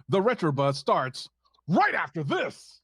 The Retro Buzz starts right after this.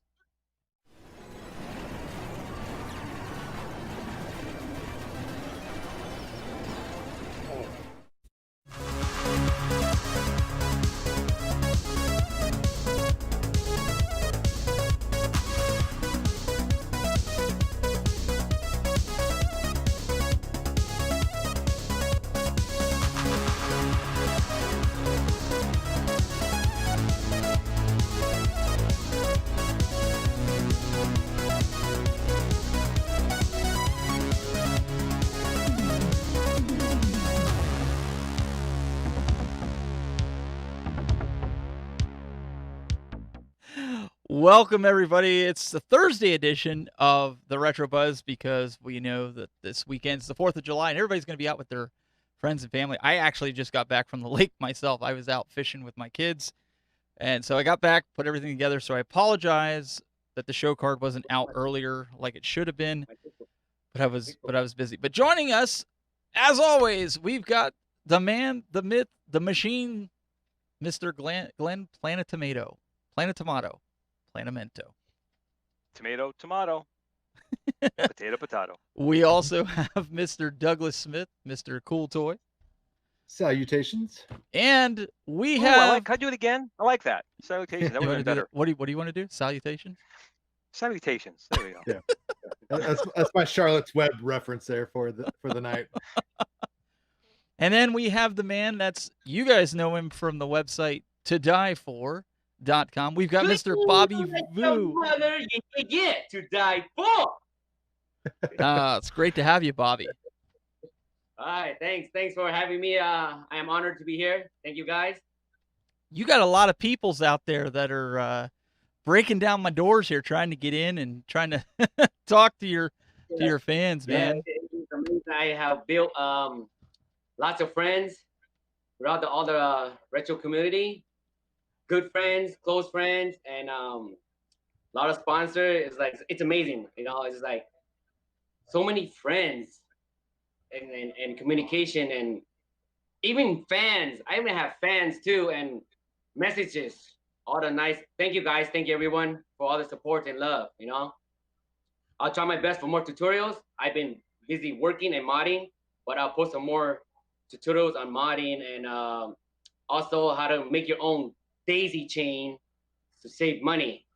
Welcome, everybody. It's the Thursday edition of the Retro Buzz because we know that this weekend's the 4th of July and everybody's going to be out with their friends and family. I actually just got back from the lake myself. I was out fishing with my kids. And so I got back, put everything together. So I apologize that the show card wasn't out earlier like it should have been, but I was busy. But joining us, as always, we've got the man, the myth, the machine, Mr. Glenn Planetomato. Planamento. Tomato, tomato. Potato, potato. We also have Mr. Douglas Smith, Mr. Cool Toy. Salutations. And we have... Can I do it again? I like that. Salutations. That would have been better. What do you want to do? Salutations? Salutations. There we go. Yeah. That's my Charlotte's Web reference there for the night. And then we have the man that's... You guys know him from the website todiefor.com. We've got Mr. Bobby Vu. Brother, you get to die for. It's great to have you, Bobby. All right, thanks for having me. I am honored to be here. Thank you, guys. You got a lot of peoples out there that are breaking down my doors here, trying to get in and trying to talk to your fans, man. I have built lots of friends throughout all the retro community. Good friends, close friends, and a lot of sponsors. It's amazing, It's like so many friends and communication, and even fans. I even have fans too, and messages. All the nice. Thank you, guys. Thank you, everyone, for all the support and love. I'll try my best for more tutorials. I've been busy working and modding, but I'll post some more tutorials on modding and also how to make your own daisy chain to save money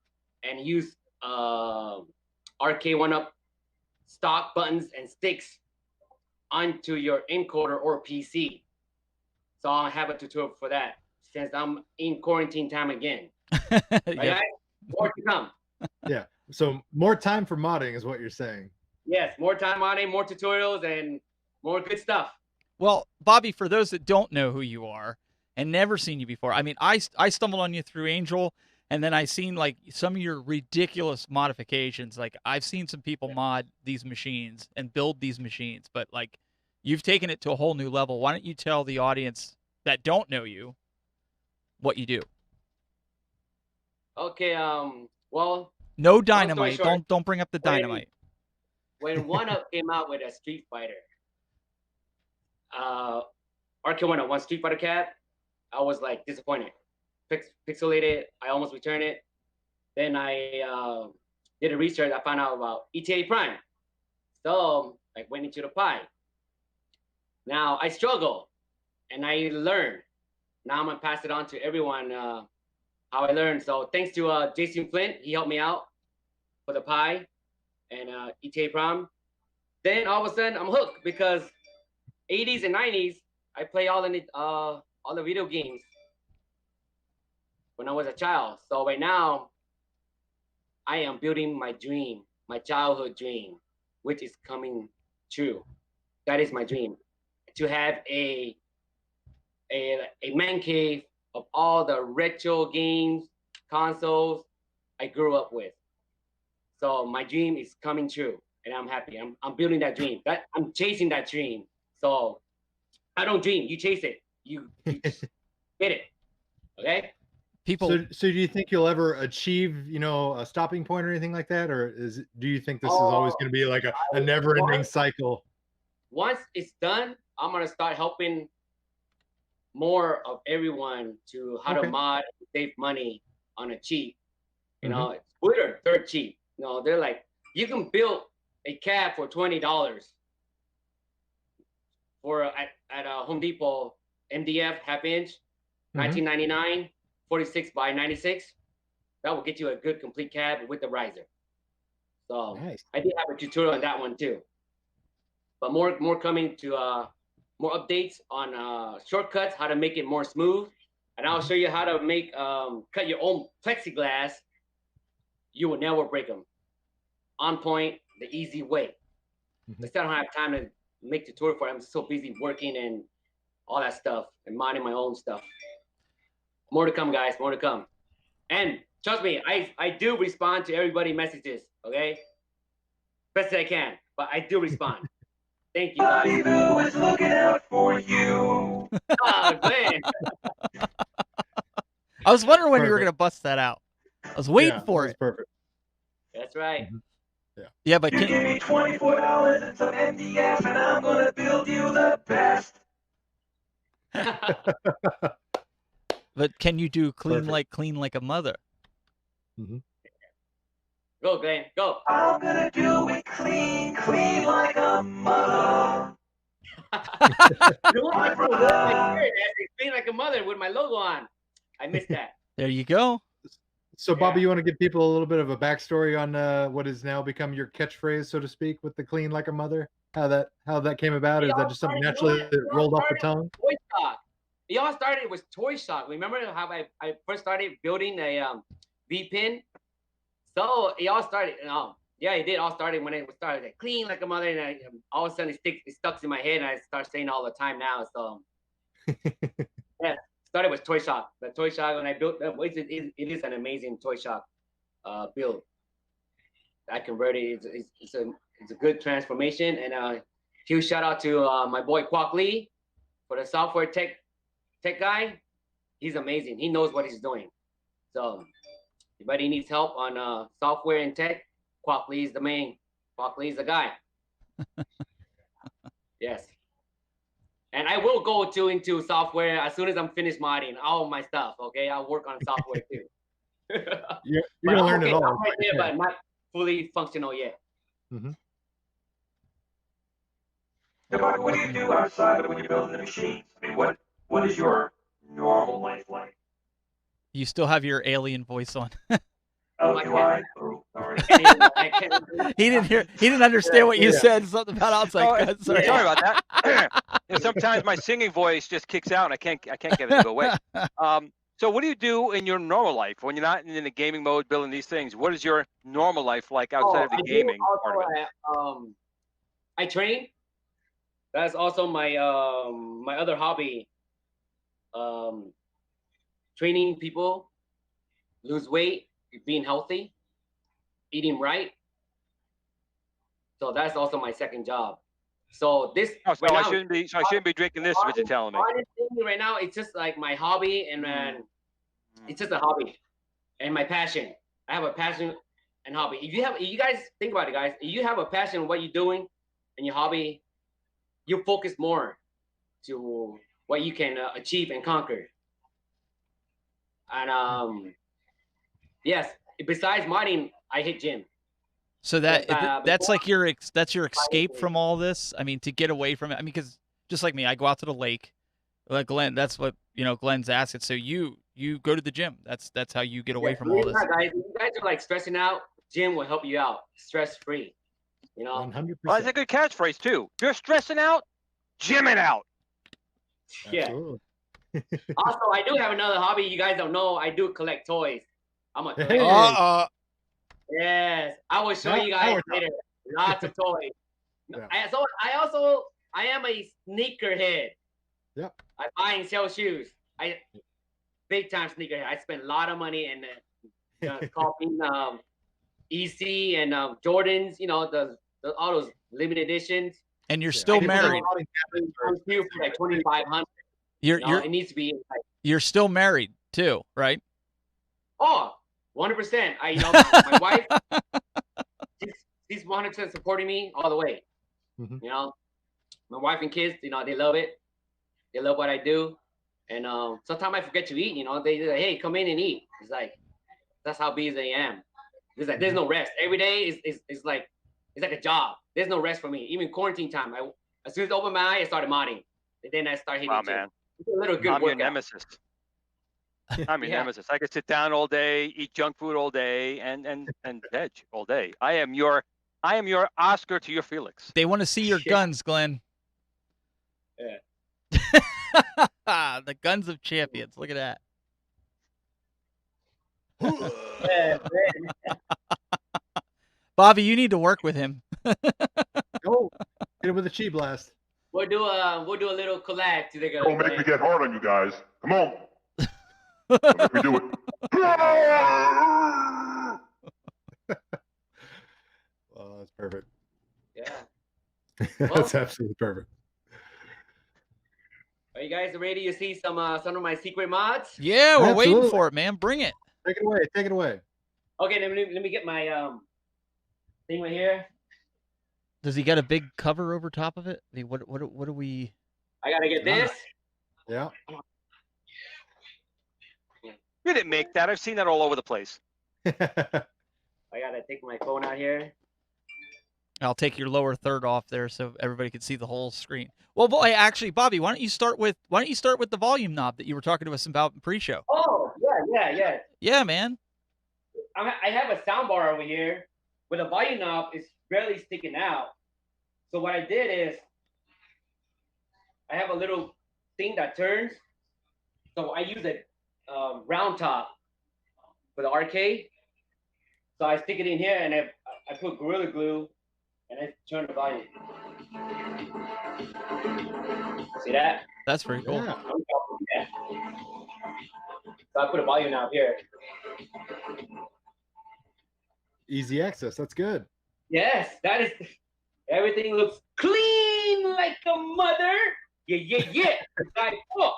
and use RK1-Up stock buttons and sticks onto your encoder or PC. So I'll have a tutorial for that since I'm in quarantine time again. Right, guys? More to come. Yeah. So more time for modding is what you're saying. Yes, more time modding, more tutorials, and more good stuff. Well, Bobby, for those that don't know who you are and never seen you before, I mean, I stumbled on you through Angel, and then I seen like some of your ridiculous modifications. Like I've seen some people mod these machines and build these machines, but like you've taken it to a whole new level. Why don't you tell the audience that don't know you what you do? Okay, well, no dynamite. Don't bring up the dynamite. When One-Up came out with a Street Fighter, RK1-Up, one Street Fighter cat, I was like disappointed. Pixelated, I almost returned it. Then I did a research, I found out about ETA Prime. So I went into the pie. Now I struggle and I learn. Now I'm gonna pass it on to everyone how I learned. So thanks to Jason Flint, he helped me out for the pie and ETA Prime. Then all of a sudden I'm hooked because 80s and 90s, I play all the video games when I was a child. So right now, I am building my dream, my childhood dream, which is coming true. That is my dream, to have a man cave of all the retro games, consoles I grew up with. So my dream is coming true, and I'm happy. I'm building that dream. I'm chasing that dream. So I don't dream. You chase it. You get it. Okay. People. So do you think you'll ever achieve, a stopping point or anything like that, or do you think this is always going to be like a never-ending cycle? Once it's done, I'm gonna start helping more of everyone to how to Okay. mod, save money on a cheap. You know, Twitter, they're cheap. You know, they're like, you can build a cab for $20 for at a Home Depot MDF half inch, $19.99, 46 by 96. That will get you a good complete cab with the riser. So Nice. I did have a tutorial on that one too. But more coming to more updates on shortcuts, how to make it more smooth, and I'll show you how to make cut your own plexiglass. You will never break them. On point, the easy way. I still don't have time to make tutorial for it. I'm so busy working and all that stuff and minding my own stuff. More to come, guys. More to come. And trust me, I do respond to everybody's messages. Okay, best I can, but I do respond. Thank you, guys. Boo is looking out for you. Oh, Glenn. I was wondering when you were Perfect. gonna bust that out. I was waiting for that's it. Perfect. That's right. Yeah, but You give me $24 and some MDF, and I'm gonna build you the best. but can you do clean Perfect. like a mother? Go, Glenn. Go. I'm gonna do it clean like a mother. You want my clean like a mother with my logo on. I missed that. There you go. So, Bobby, Yeah. you want to give people a little bit of a backstory on what has now become your catchphrase, so to speak, with the "clean like a mother"? How that came about? Is that just something naturally that rolled off the tongue? Toy Shock. It all started with Toy Shock. Remember how I first started building a V-pin? So it all started. Yeah, it did all started when it started like, clean like a mother, and all of a sudden it stuck in my head, and I start saying it all the time now. So yeah, started with Toy Shock. The Toy Shock when I built it is an amazing Toy Shock build. I converted. It's a good transformation, and huge shout out to my boy Kwok Lee for the software tech guy. He's amazing. He knows what he's doing. So anybody needs help on software and tech, Kwok Lee is the main. Kwok Lee is the guy. Yes. And I will go into software as soon as I'm finished modding all my stuff. Okay, I'll work on software too. You're gonna learn it all. I'm right there, but not fully functional yet. Now, Bobby, what do you do outside of when you're building the machines? I mean, what is your normal life like? You still have your alien voice on. Oh, do I? Oh, sorry. He didn't understand what you said. Something about outside cuts. Sorry about that. Sometimes my singing voice just kicks out, and I can't get it to go away. So what do you do in your normal life when you're not in the gaming mode building these things? What is your normal life like outside of the gaming part of it? I train. That's also my my other hobby. Training people, lose weight, being healthy, eating right. So that's also my second job. So this I shouldn't be drinking this, is what you're telling me. Right now, it's just like my hobby, and it's just a hobby and my passion. I have a passion and hobby. If you guys think about it, guys, if you have a passion in what you're doing and your hobby, you focus more to what you can achieve and conquer. And yes, besides modding, I hit gym. So that's like your escape from all this. I mean, to get away from it. I mean, because just like me, I go out to the lake. Like Glenn, that's what Glenn's asking. So you go to the gym. That's how you get away from all this. Guys, if you guys are like stressing out, gym will help you out, stress free. 100%. Well, that's a good catchphrase too. If you're stressing out, gym it out. Yeah. Absolutely. Also, I do have another hobby. You guys don't know. I do collect toys. I'm a collector. Hey. Yes, I will show you guys later. Lots of toys. Yeah. I am a sneakerhead. Yep. I buy and sell shoes. Big time sneakerhead. I spend a lot of money in copying EC and Jordans. All those limited editions. And you're still married. For like 2,500. It needs to be. You're still married too, right? Oh, 100%. My wife, she's 100% supporting me all the way. My wife and kids, they love it. They love what I do, And sometimes I forget to eat. They like, hey, come in and eat. It's like that's how busy I am. It's like there's no rest. Every day is like it's like a job. There's no rest for me. Even quarantine time. As soon as I open my eye, I started modding, and then I start hitting. Wow, man. It's a little good I'm your workout. nemesis. I'm your Yeah. nemesis. I could sit down all day, eat junk food all day, and veg all day. I am your Oscar to your Felix. They want to see your Yeah. guns, Glenn. Yeah. The guns of champions. Look at that. Yeah, man. Bobby, you need to work with him. Oh, hit it with a chi blast. We'll do a little collab together. Don't make me get hard on you guys. Come on. Don't make me do it. Oh, that's perfect. Yeah. That's absolutely perfect. Are you guys ready to see some of my secret mods? Yeah, we're waiting Absolutely. for it, man. Bring it. Take it away. Take it away. Okay, let me get my thing right here. Does he got a big cover over top of it? I mean, what do we? I gotta get this. Yeah. You didn't make that. I've seen that all over the place. I gotta take my phone out here. I'll take your lower third off there so everybody can see the whole screen. Well, boy, actually, Bobby, why don't you start with the volume knob that you were talking to us about in pre-show? Oh, yeah. Yeah, man. I have a sound bar over here, but the volume knob is barely sticking out. So what I did is I have a little thing that turns. So I use a round top for the arcade. So I stick it in here and I put Gorilla Glue and I turn the volume. See that? That's pretty cool. Yeah. Yeah. So I put a volume knob here. Easy access. That's good. Yes, that is. Everything looks clean like a mother. Yeah. Like, oh.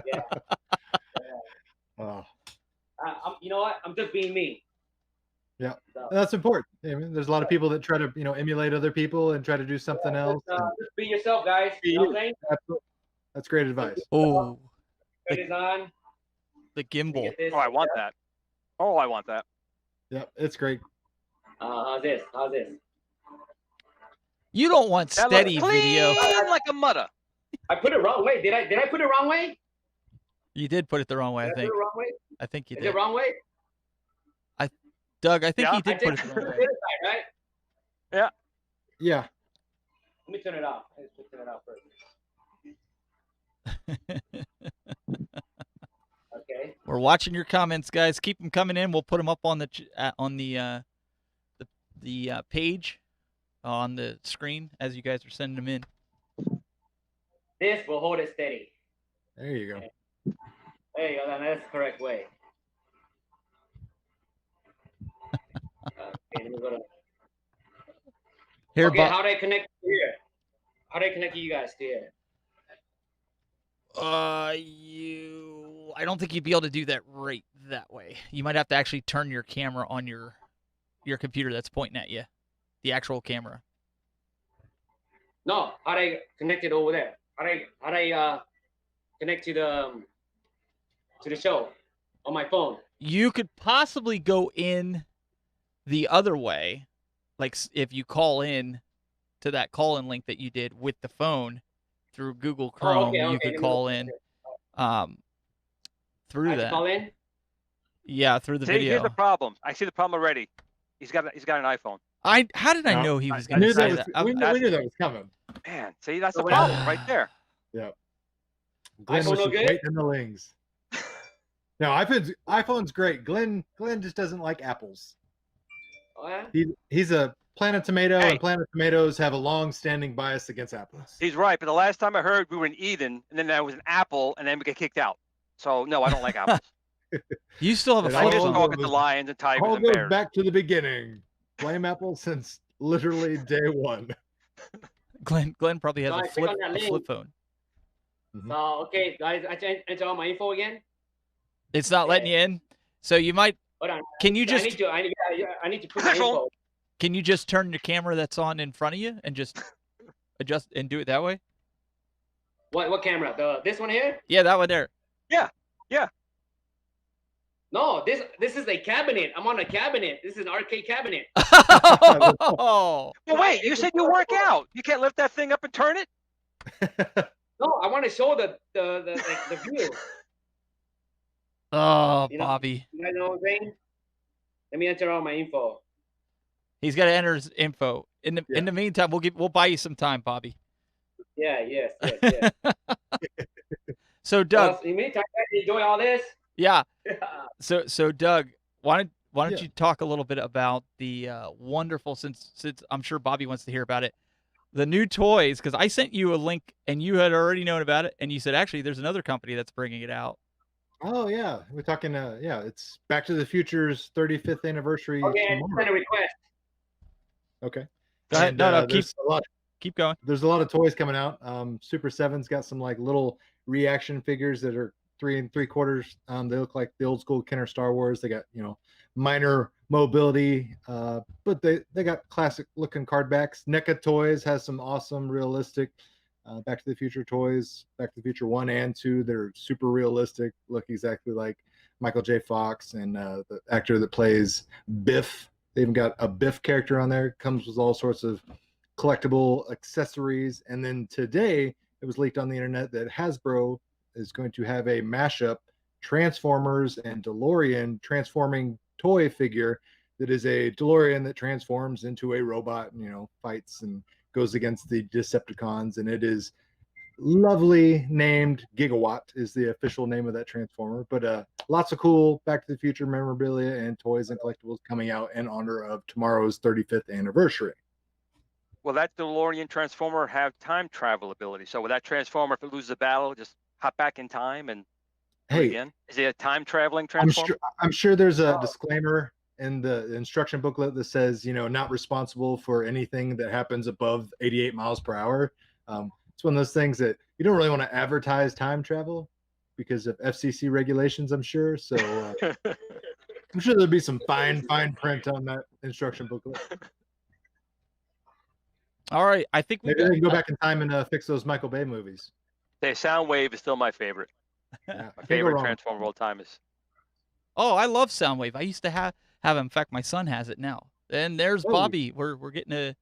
Yeah. Oh, You know what? I'm just being me. yeah. So, That's important. I mean, there's a lot of people that try to, emulate other people and try to do something else. just be yourself, guys. You know what I'm saying? Absolutely. That's great advice. Oh, Turn this on. the gimbal. Get this. Oh, I want that. Oh, I want that. Yeah, it's great. How's this? You don't want That steady looks video. clean like a mother. I put it wrong way. Did I put it wrong way? You did put it the wrong way, I Did I think. put it wrong way? I think you Is did. it wrong way? Doug, I think Yeah, he I did did put it the wrong way. this side, right? Yeah. Let me turn it off. Let's turn it off first. Okay. We're watching your comments, guys. Keep them coming in. We'll put them up on the page on the screen as you guys are sending them in. This will hold it steady. There you go. There you go. That's the correct way. Okay, let me go to. Here, Okay, how do I connect to here? How do I connect you guys to here? I don't think you'd be able to do that right that way. You might have to actually turn your camera on your computer that's pointing at you, the actual camera. No, how do I connect it over there? How do I connect to the show on my phone? You could possibly go in the other way, like if you call in to that call-in link that you did with the phone through Google Chrome, you could call in through I that. call in? Yeah, through the See, video. here's the problem. I see the problem already. He's got an iPhone. How did I No, know he was I going to knew say that. that? We knew that was coming. Man, see, that's the So problem right there. Yeah. Glenn iPhone was no just good? waiting in the wings. No, iPhone's great. Glenn just doesn't like apples. Oh, yeah? He's a Planet Tomato, Hey. and Planet Tomatoes have a long-standing bias against apples. He's right, but the last time I heard, we were in Eden, and then there was an apple, and then we get kicked out. So no, I don't like apples. You still have a It I flip just all phone. talk at the lions and tigers All and goes bears. back to the beginning. Blame apples since literally day one. Glenn probably has So I a click flip, on that link. phone. So, okay, guys, I enter all my info again. It's not letting you in, so you might. Hold on. Can you just I need to put my info. can you just turn your camera that's on in front of you and just adjust and do it that way? What camera? This one here? Yeah, that one there. No, this is a cabinet. I'm on a cabinet. This is an arcade cabinet. Oh. Well, wait, you said you work out. You can't lift that thing up and turn it? No, I want to show the view. Oh, You know- Bobby. You guys know what I'm saying? Let me enter all my info. He's got to enter his info. In the meantime, we'll buy you some time, Bobby. Yeah, yes. So Doug, In the meantime, you enjoy all this? yeah. So Doug, why don't Yeah. you talk a little bit about the wonderful, since I'm sure Bobby wants to hear about it, the new toys, because I sent you a link and you had already known about it, and you said actually there's another company that's bringing it out. Oh yeah, we're talking. It's Back to the Future's 35th anniversary. Okay, I tomorrow. sent a request. Okay. Go ahead. And, No, keep going. There's a lot of toys coming out. Super 7's got some like little reaction figures that are 3 3/4. They look like the old school Kenner Star Wars. They got minor mobility, but they got classic looking card backs. NECA Toys has some awesome realistic Back to the Future toys. Back to the Future 1 and 2. They're super realistic. Look exactly like Michael J. Fox and the actor that plays Biff. They even got a Biff character on there. Comes with all sorts of collectible accessories. And then today it was leaked on the internet that Hasbro is going to have a mashup Transformers and DeLorean transforming toy figure that is a DeLorean that transforms into a robot and fights and goes against the Decepticons. And it is lovely named Gigawatt is the official name of that transformer. But lots of cool Back to the Future memorabilia and toys and collectibles coming out in honor of tomorrow's 35th anniversary. Will that DeLorean transformer have time travel ability? So will that transformer, if it loses a battle, just hop back in time and do it Hey, again? Is it a time traveling transformer? I'm sure there's a disclaimer in the instruction booklet that says, not responsible for anything that happens above 88 miles per hour. It's one of those things that you don't really want to advertise time travel because of FCC regulations, I'm sure. So I'm sure there'll be some fine print on that instruction booklet. All right, I think we Maybe they can go back in time and fix those Michael Bay movies. The Soundwave is still my favorite. Yeah, My can't go favorite wrong. transformer of all time is. Oh, I love Soundwave. I used to have in fact my son has it now. And there's Oh. Bobby. We're getting a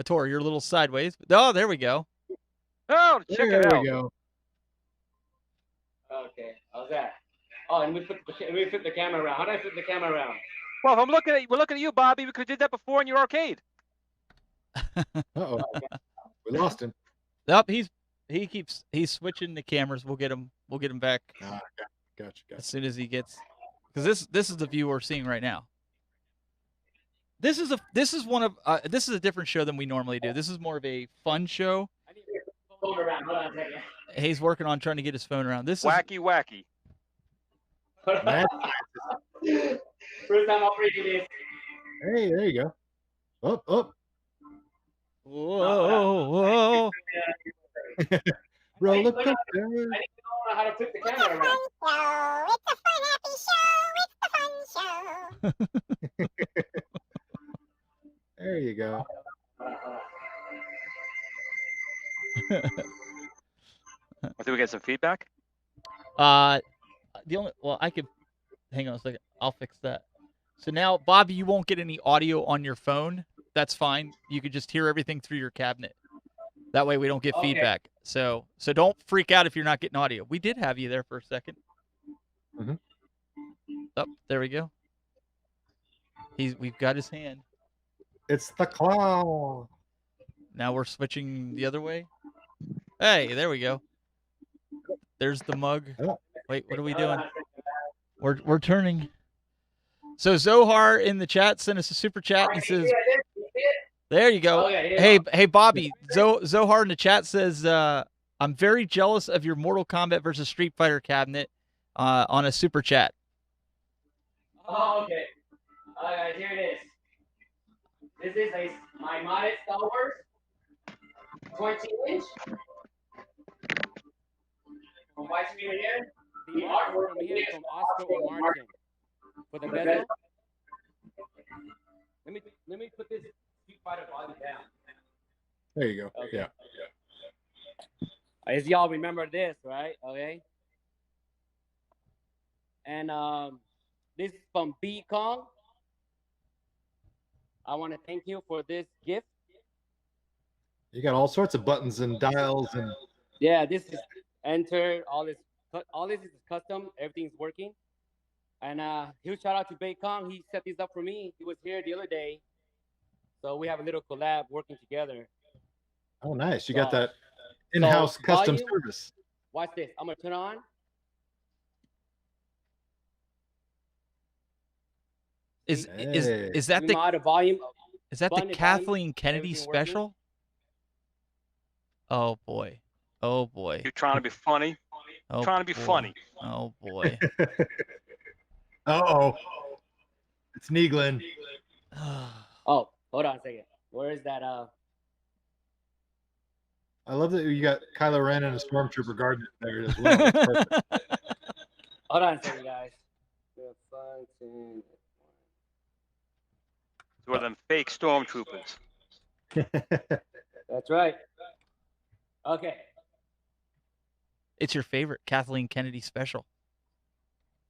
tour. You're a little sideways. Oh, there we go. Oh, check There it out. we go. Okay, how's that? Oh, and we flip the camera around. How do I flip the camera around? Well, if we're looking at you, Bobby, because we did that before in your arcade. Uh-oh. We lost him. Nope, he's switching the cameras. We'll get him back Gotcha. as soon as he gets, because this is the view we're seeing right now. This is a different show than we normally do. This is more of a fun show. I need to get the phone around. Hold on a second. He's working on trying to get his phone around. This Wacky. Man. First time operating this. Hey, there you go. Up. Whoa. Roller Look, coaster. I need to know how to flip the camera around. There you go. I think we get some feedback. I could hang on a second. I'll fix that. So now, Bobby, you won't get any audio on your phone. That's fine. You could just hear everything through your cabinet. That way we don't get feedback. So don't freak out if you're not getting audio. We did have you there for a second. Mhm. Oh, there we go. We've got his hand. It's the claw. Now we're switching the other way. Hey, there we go. There's the mug. Oh. Wait, what are we doing? We're turning. So Zohar in the chat sent us a super chat. He says, "There you go." Hey, Bobby. Zohar in the chat says, "I'm very jealous of your Mortal Kombat versus Street Fighter cabinet on a super chat." Oh, okay. Here it is. This is my modded Star Wars 20-inch. From watching me here. The artwork from here is from Oscar or Martin. For the bezel. Let me put this Street Fighter body down. There you go. Okay. Yeah. As y'all remember this, right? Okay. And this is from B Kong. I want to thank you for this gift. You got all sorts of buttons and dials and Yeah, this is enter. All this is custom. Everything's working. And huge shout out to Bay Kong. He set these up for me. He was here the other day, so we have a little collab working together. oh, nice. You got So- that in-house custom volume. service. Watch this. I'm gonna turn on. Is Hey. is that We the mod a volume. is that the button and Kathleen Kennedy everything working? special? Oh boy. Oh boy. You're trying to be funny. Oh, Trying to be boy. funny. Oh boy. Uh-oh. It's Neeglin. Oh, hold on a second. Where is that? I love that you got Kylo Ren and a Stormtrooper guarding it there as well. That's perfect. Hold on a second, guys. 5, 10. It's one of them fake stormtroopers. That's right. Okay. It's your favorite Kathleen Kennedy special.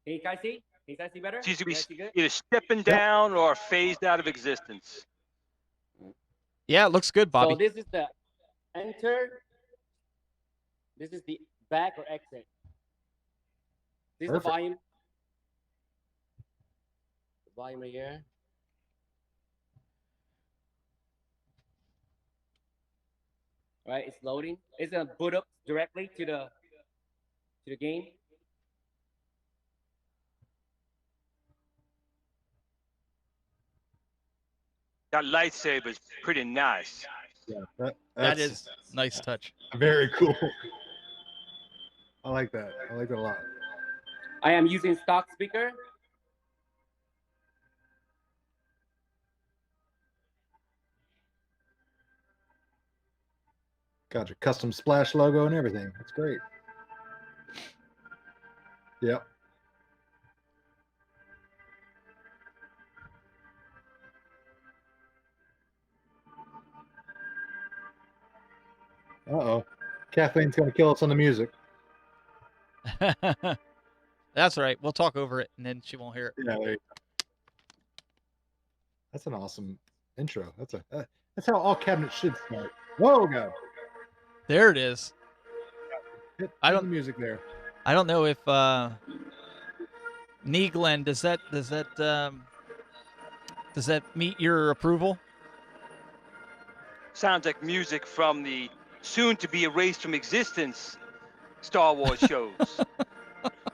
Can you guys see? Can you guys see better? She's gonna Can you guys see be good? either stepping down or phased out of existence. Yeah, it looks good, Bobby. So this is the enter. This is the back or exit. This is the Perfect. volume. The volume right here. Right, it's loading. It's gonna boot up directly to the game. That lightsaber's pretty nice. Yeah, That that's is nice touch. very cool. I like that. I like that a lot. I am using stock speaker. Got your custom splash logo and everything. That's great. Yep. Uh-oh. Kathleen's going to kill us on the music. That's right. We'll talk over it, and then she won't hear it. Yeah, there you go. That's an awesome intro. That's how all cabinets should start. Whoa, God. There it is. Hit I the don't- music there. I don't know if Neeglen, does that meet your approval? Sounds like music from the soon-to-be erased from existence Star Wars shows. What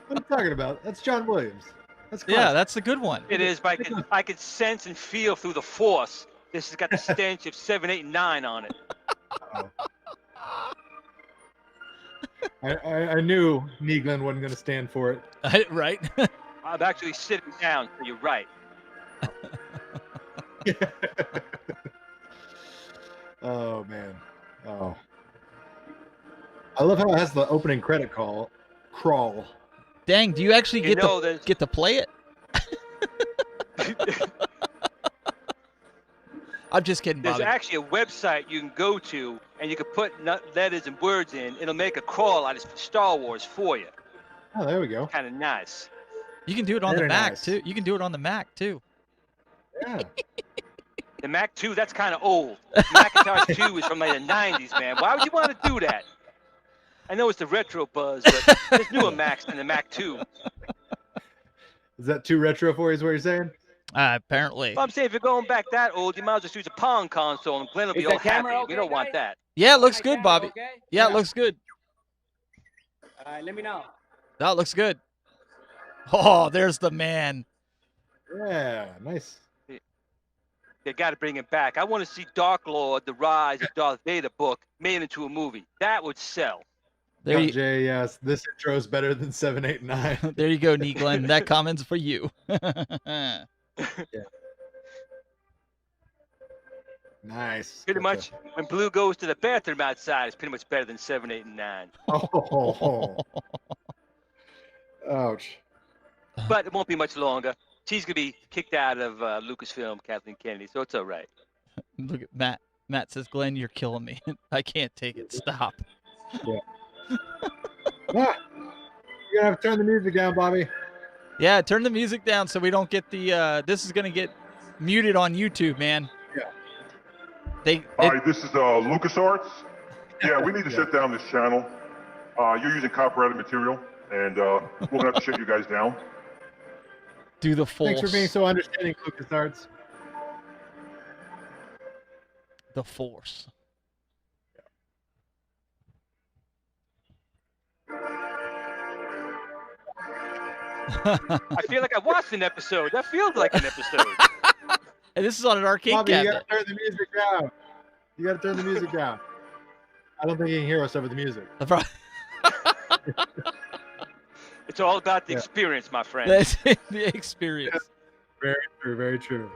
are you talking about? That's John Williams. That's Yeah, classic. that's a good one. It is, but I could sense and feel through the Force. This has got the stench of 7, 8, and 9 on it. I knew Neeglin wasn't going to stand for it. Right? I'm actually sitting down, so you're right. Oh, man. Oh. I love how it has the opening credit crawl. Dang, do you actually You get know, to play it? I'm just kidding, there's Bobby. actually a website you can go to, and you can put letters and words in. It'll make a crawl out of Star Wars for you. Oh, there we go. Kind of nice. You can do it on the Very Mac nice. too. You can do it on the Mac too. Yeah. The Mac 2, that's kind of old. Macintosh 2 is from like the 90s, man. Why would you want to do that? I know it's the retro buzz, but there's newer Macs than the Mac 2. Is that too retro for you, is what you're saying? Apparently. Well, I'm saying if you're going back that old, you might as well use a Pong console, and Glenn will be Is all the camera happy. okay, We don't want guys? that. Yeah, it looks My good, camera, Bobby. okay? Yeah, it looks good. All right, let me know. That looks good. Oh, there's the man. Yeah, nice. They got to bring it back. I want to see Dark Lord, The Rise of Darth Vader book made into a movie. That would sell. There you, Jay, yes, this intro is better than 7, 8, and 9. there you go, Neeglen. That comment's for you. Nice. Pretty Got much, when Blue goes to the bathroom outside, it's pretty much better than 7, 8, and 9. Oh. Ouch. But it won't be much longer. She's going to be kicked out of Lucasfilm, Kathleen Kennedy, so it's all right. Look at Matt. Matt says, Glenn, you're killing me. I can't take it. Stop. Ah, you're gonna have to turn the music down, Bobby. Yeah, turn the music down so we don't get the. This is gonna get muted on YouTube, man. Yeah. Hi, this is LucasArts. Yeah, we need to shut down this channel. You're using copyrighted material, and we're gonna have to shut you guys down. Do the force. Thanks for being so understanding, LucasArts. The force. I feel like I watched an episode. That feels like an episode. And this is on an arcade Bobby, you cabinet. gotta turn the music down. You gotta turn the music down. I don't think you can hear us over the music. It's all about the Yeah. experience, my friend. That's the experience. Very true. Very true.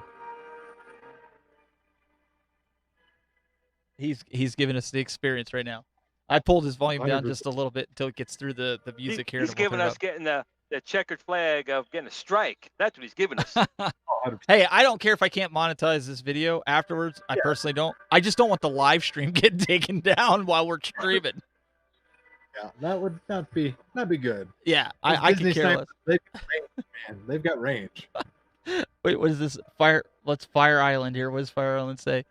He's giving us the experience right now. I pulled his volume down 100%. just a little bit until it gets through the music here. He's and we'll giving turn it us getting the checkered flag of getting a strike. That's what he's giving us. up. Hey, I don't care if I can't monetize this video afterwards. I personally don't. I just don't want the live stream getting taken down while we're streaming. Yeah, that would not be good. Yeah, Those I Disney can care less. snipers, they've got range, man. They've got range. Wait, what is this? Let's Fire Island here. What does Fire Island say?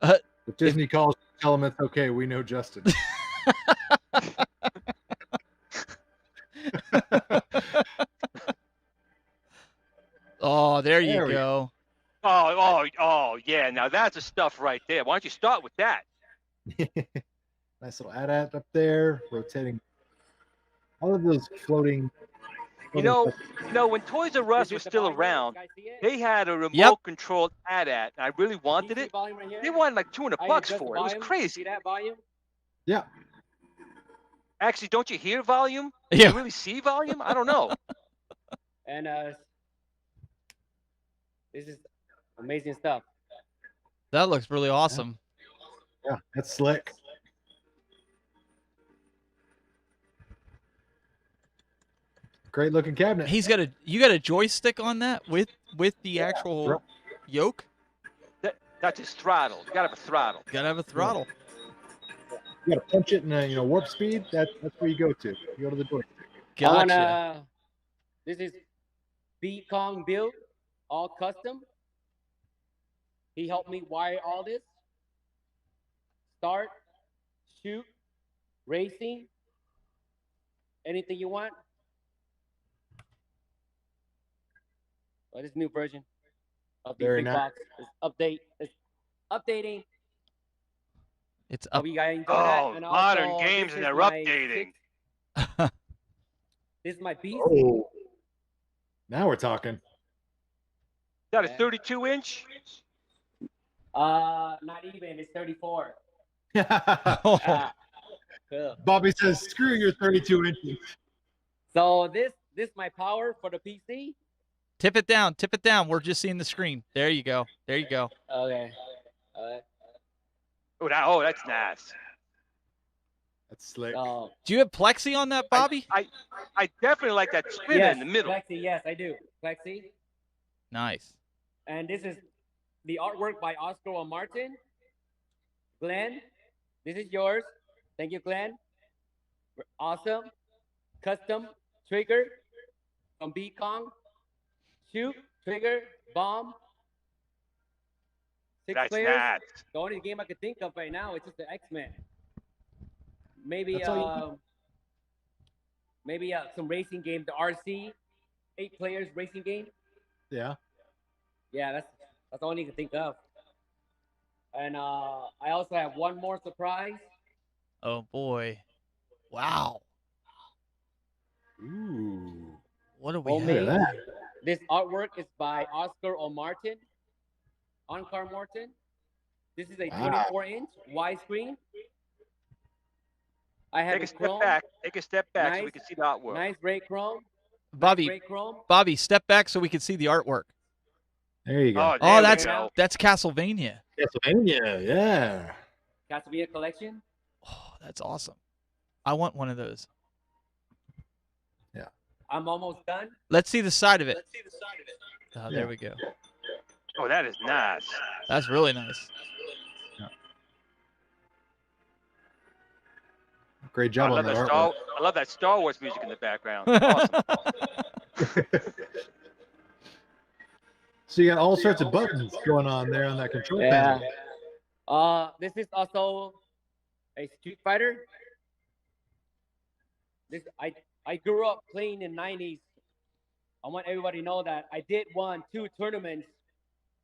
If Disney calls, tell them it's okay. We know Justin. Oh, there you There we go. Oh, yeah. Now that's the stuff right there. Why don't you start with that? Nice little AT-AT up there, rotating. All of those floating. You know, when Toys R Us was still around, they had a remote Yep. controlled AT-AT, and I really wanted it. They wanted like $200 for it. It was crazy. See that volume? Yeah. Actually, don't you hear volume? Do Yeah. you really see volume? I don't know. And this is amazing stuff. That looks really awesome. Yeah, that's slick. Great looking cabinet. You got a joystick on that with the actual right. yoke? That's his throttle. You gotta have a throttle. Gotta have a throttle. You gotta punch it in warp speed. That's where you go to. You go to the joystick. Gotcha. This is B Kong build, all custom. He helped me wire all this. Start, shoot, racing, anything you want. This new version of the Very big nice. box is It's updating. It's Hope up. you guys enjoy Oh, that. And modern also, games this and is they're my updating. This is my beast. Oh. Now we're talking. Is that a 32-inch? Not even. It's 34. Oh, Cool. Bobby says, "Screw your 32 inches." So this my power for the PC. tip it down. Tip it down. We're just seeing the screen. There you go. There you go. Okay. Oh, that's nice. That's slick. So Do you have plexi on that, Bobby? I definitely like that spinner yes, in the middle. Plexi, yes, I do. Plexi. Nice. And this is the artwork by Oscar and Martin. Glenn, this is yours. Thank you, Glenn. Awesome. Custom trigger from B Kong. Shoot, trigger, bomb. 6 That's players. nice. The only game I could think of right now is just the X-Men. Maybe That's all maybe some racing game, the RC, 8 players racing game. Yeah. Yeah, that's the only I can think of. And I also have one more surprise. Oh boy. Wow. Ooh. What do we Homemade. have? Look at that. This artwork is by Oscar O. Martin. Onkar Martin. This is a Wow. 24-inch widescreen. I have Take a it step chrome. back. Take a step back so we Nice. can see the artwork. Nice ray chrome. Bobby, Ray chrome. Bobby, step back so we can see the artwork. There you go. Oh, Oh, there that's we go. Castlevania. Castlevania. Yeah. Castlevania collection. Oh, that's awesome. I want one of those. I'm almost done. Let's see the side of it. Oh, Yeah. there we go. Oh, that is nice. That's really nice. Great job on that artwork. I love that Star Wars music in the background. Awesome. So you got all sorts of buttons going on there on that control panel. This is also a Street Fighter. I grew up playing in the 90s. I want everybody to know that I did won 2 tournaments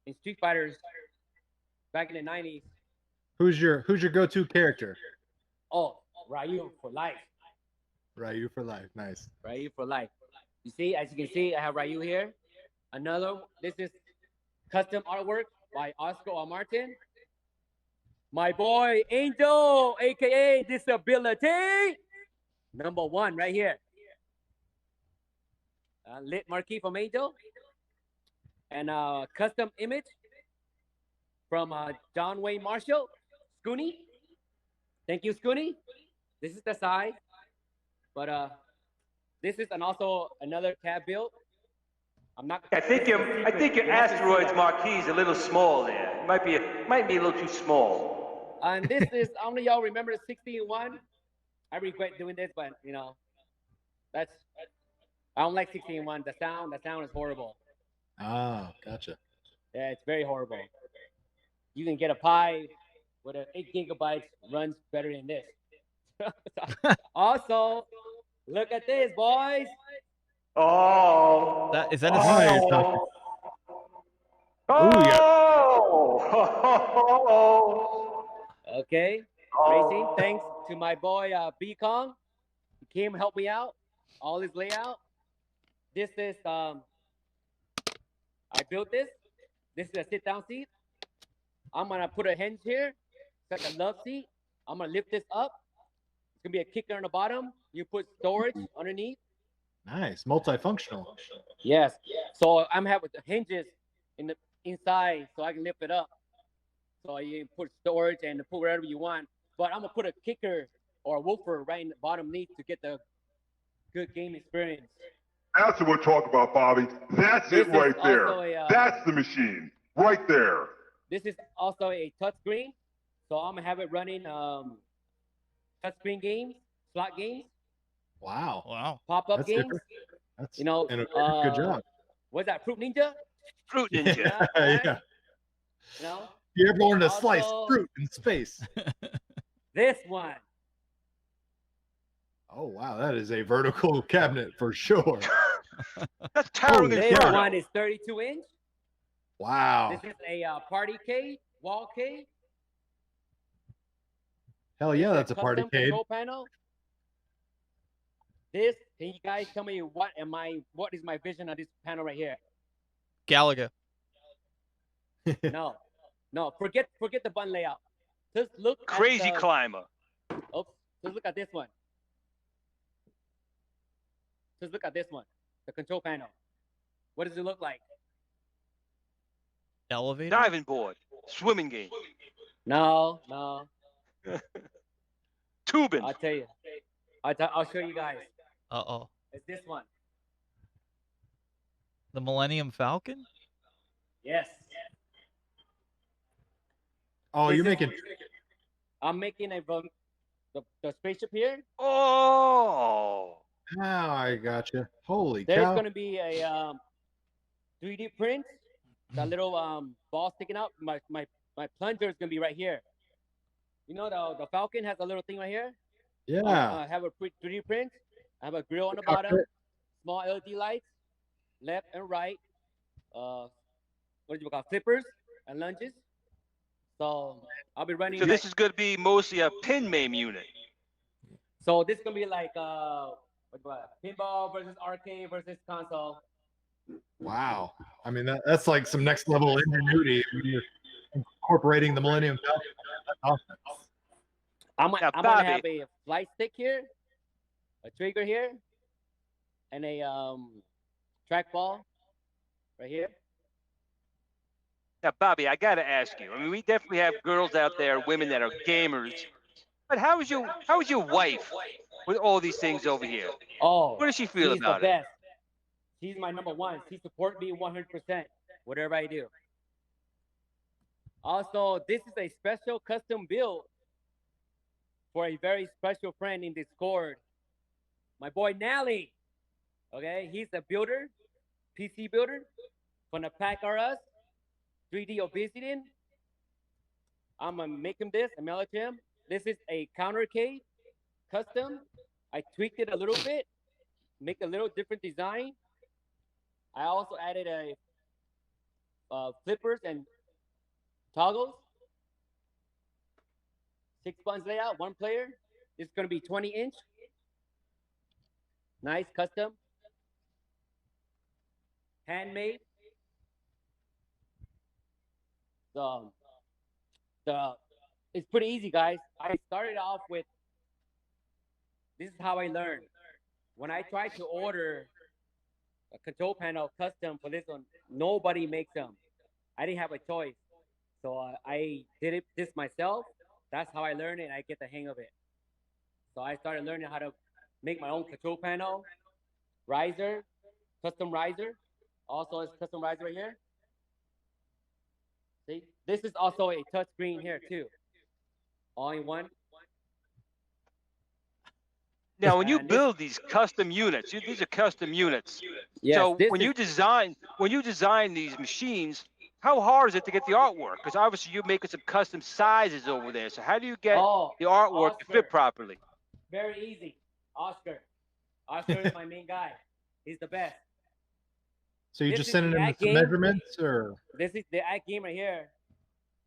in Street Fighters back in the 90s. Who's your go-to character? Oh, Ryu for life. Ryu for life. Nice. Ryu for life. You see, as you can see, I have Ryu here. This is custom artwork by Oscar R. Martin. My boy Angel, aka Disability, #1 right here. Lit marquee from Angel, and custom image from John Wayne Marshall, Scooney. Thank you, Scooney. This is the side, but this is also another tab build. I think your asteroids marquee is a little small there. It might be a little too small. And this is, I don't know y'all remember the 16-1. I regret doing this, but you know, I don't like 16-1. The sound is horrible. Ah, gotcha. Yeah, it's very horrible. You can get a Pi with an 8 gigabytes runs better than this. Also, look at this, boys. Oh. Is that a Okay. Racing. Thanks to my boy B Kong. He came and helped me out. All his layout. This is I built this. This is a sit-down seat. I'm gonna put a hinge here. It's like a love seat. I'm gonna lift this up. It's gonna be a kicker on the bottom. You put storage underneath. Nice, multifunctional. Yes. So I'm having the hinges in the inside, so I can lift it up. So you can put storage and put wherever you want. But I'm gonna put a kicker or a woofer right in the bottom knee to get the good game experience. That's what we're talking about, Bobby. That's it right there. That's the machine right there. This is also a touchscreen, so I'm gonna have it running touchscreen games, slot games. Wow. Pop-up games. Different. That's, you know, good job. What's that? Fruit Ninja? Fruit Ninja. Yeah. You know? You ever wanted to slice fruit in space? This one. Oh wow, that is a vertical cabinet for sure. That's towering. This one is 32-inch. Wow. This is a party cage, wall cage. Hell yeah, that's a party cage. Control panel. This, can you guys tell me what is my vision of this panel right here? Galaga. No, forget the button layout. Just look Crazy at the, climber. Oops, just look at this one. Just look at this one, the control panel. What does it look like? Elevator? Diving board. Swimming game. No. Tubing. I'll tell you. I'll show you guys. Uh-oh. It's this one. The Millennium Falcon? Yes. Oh, you're making. I'm making the spaceship here. Oh. Now I gotcha. Holy There's cow. gonna be a 3D print. That little ball sticking out. My plunger is gonna be right here. You know the Falcon has a little thing right here. Yeah. I have a 3D print. I have a grill on the bottom. Small LED lights, left and right. What do you call flippers and lunges? So I'll be running. So this is gonna be mostly a pin main unit. So this is gonna be like pinball versus arcade versus console. Wow. I mean that's like some next level ingenuity when you're incorporating the Millennium Falcon. I'm gonna have a flight stick here, a trigger here, and a trackball right here. Now, Bobby, I gotta ask you. I mean, we definitely have girls out there, women that are gamers. But how is your wife with all these things over here? Oh, what does she feel she's about the it? best. She's my #1. She supports me 100%, whatever I do. Also, this is a special custom build for a very special friend in Discord, my boy Nally. Okay, he's a builder, PC builder from the Pack R Us, 3D Obsidian. I'm gonna make him this and mail it to him. This is a countercade, custom. I tweaked it a little bit, make a little different design. I also added a flippers and toggles. 6 buttons layout, 1 player. This is gonna be 20-inch. Nice, custom. Handmade. It's pretty easy, guys. I started off with, this is how I learned. When I tried to order a control panel custom for this one, nobody makes them. I didn't have a choice. So I did this myself. That's how I learned it, and I get the hang of it. So I started learning how to make my own control panel, riser, custom riser. Also, it's custom riser right here. See, this is also a touch screen here too. All in one. Now, when you And build these custom units, these are custom units. Yes, So this when is- you design these machines, how hard is it to get the artwork? Because obviously you're making some custom sizes over there. So how do you get the artwork to Oscar. fit properly? Very easy. Oscar. Oscar is my main guy. He's the best. So you This just is sending the him ad some game. measurements, or This is the ad game right here.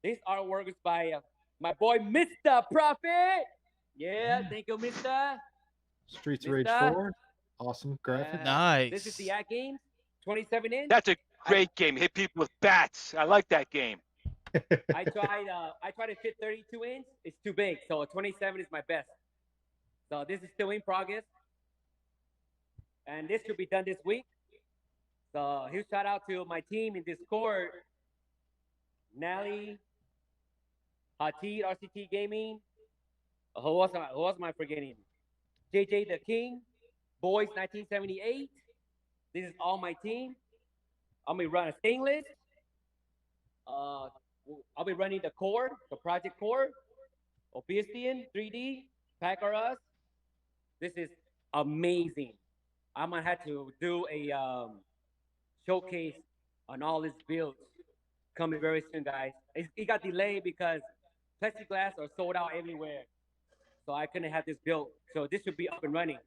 This artwork is by my boy Mr. Profit. Yeah, thank you, Mr. Streets of Rage Mister? 4? Awesome graphics. Nice. This is the ad game, 27-inch. That's a great game. Hit people with bats. I like that game. I tried to fit 32-inch. It's too big, so a 27 is my best. So this is still in progress, and this should be done this week. So huge shout out to my team in Discord: Nally, Hatid, RCT Gaming. Who else am I forgetting? JJ the King, Boys 1978. This is all my team. I'm gonna run a stainless. I'll be running the core, the project core, Obsidian 3D, Pack R Us. This is amazing. I'm gonna have to do a showcase on all these builds coming very soon, guys. It got delayed because plexiglass are sold out everywhere, so I couldn't have this built. So this should be up and running.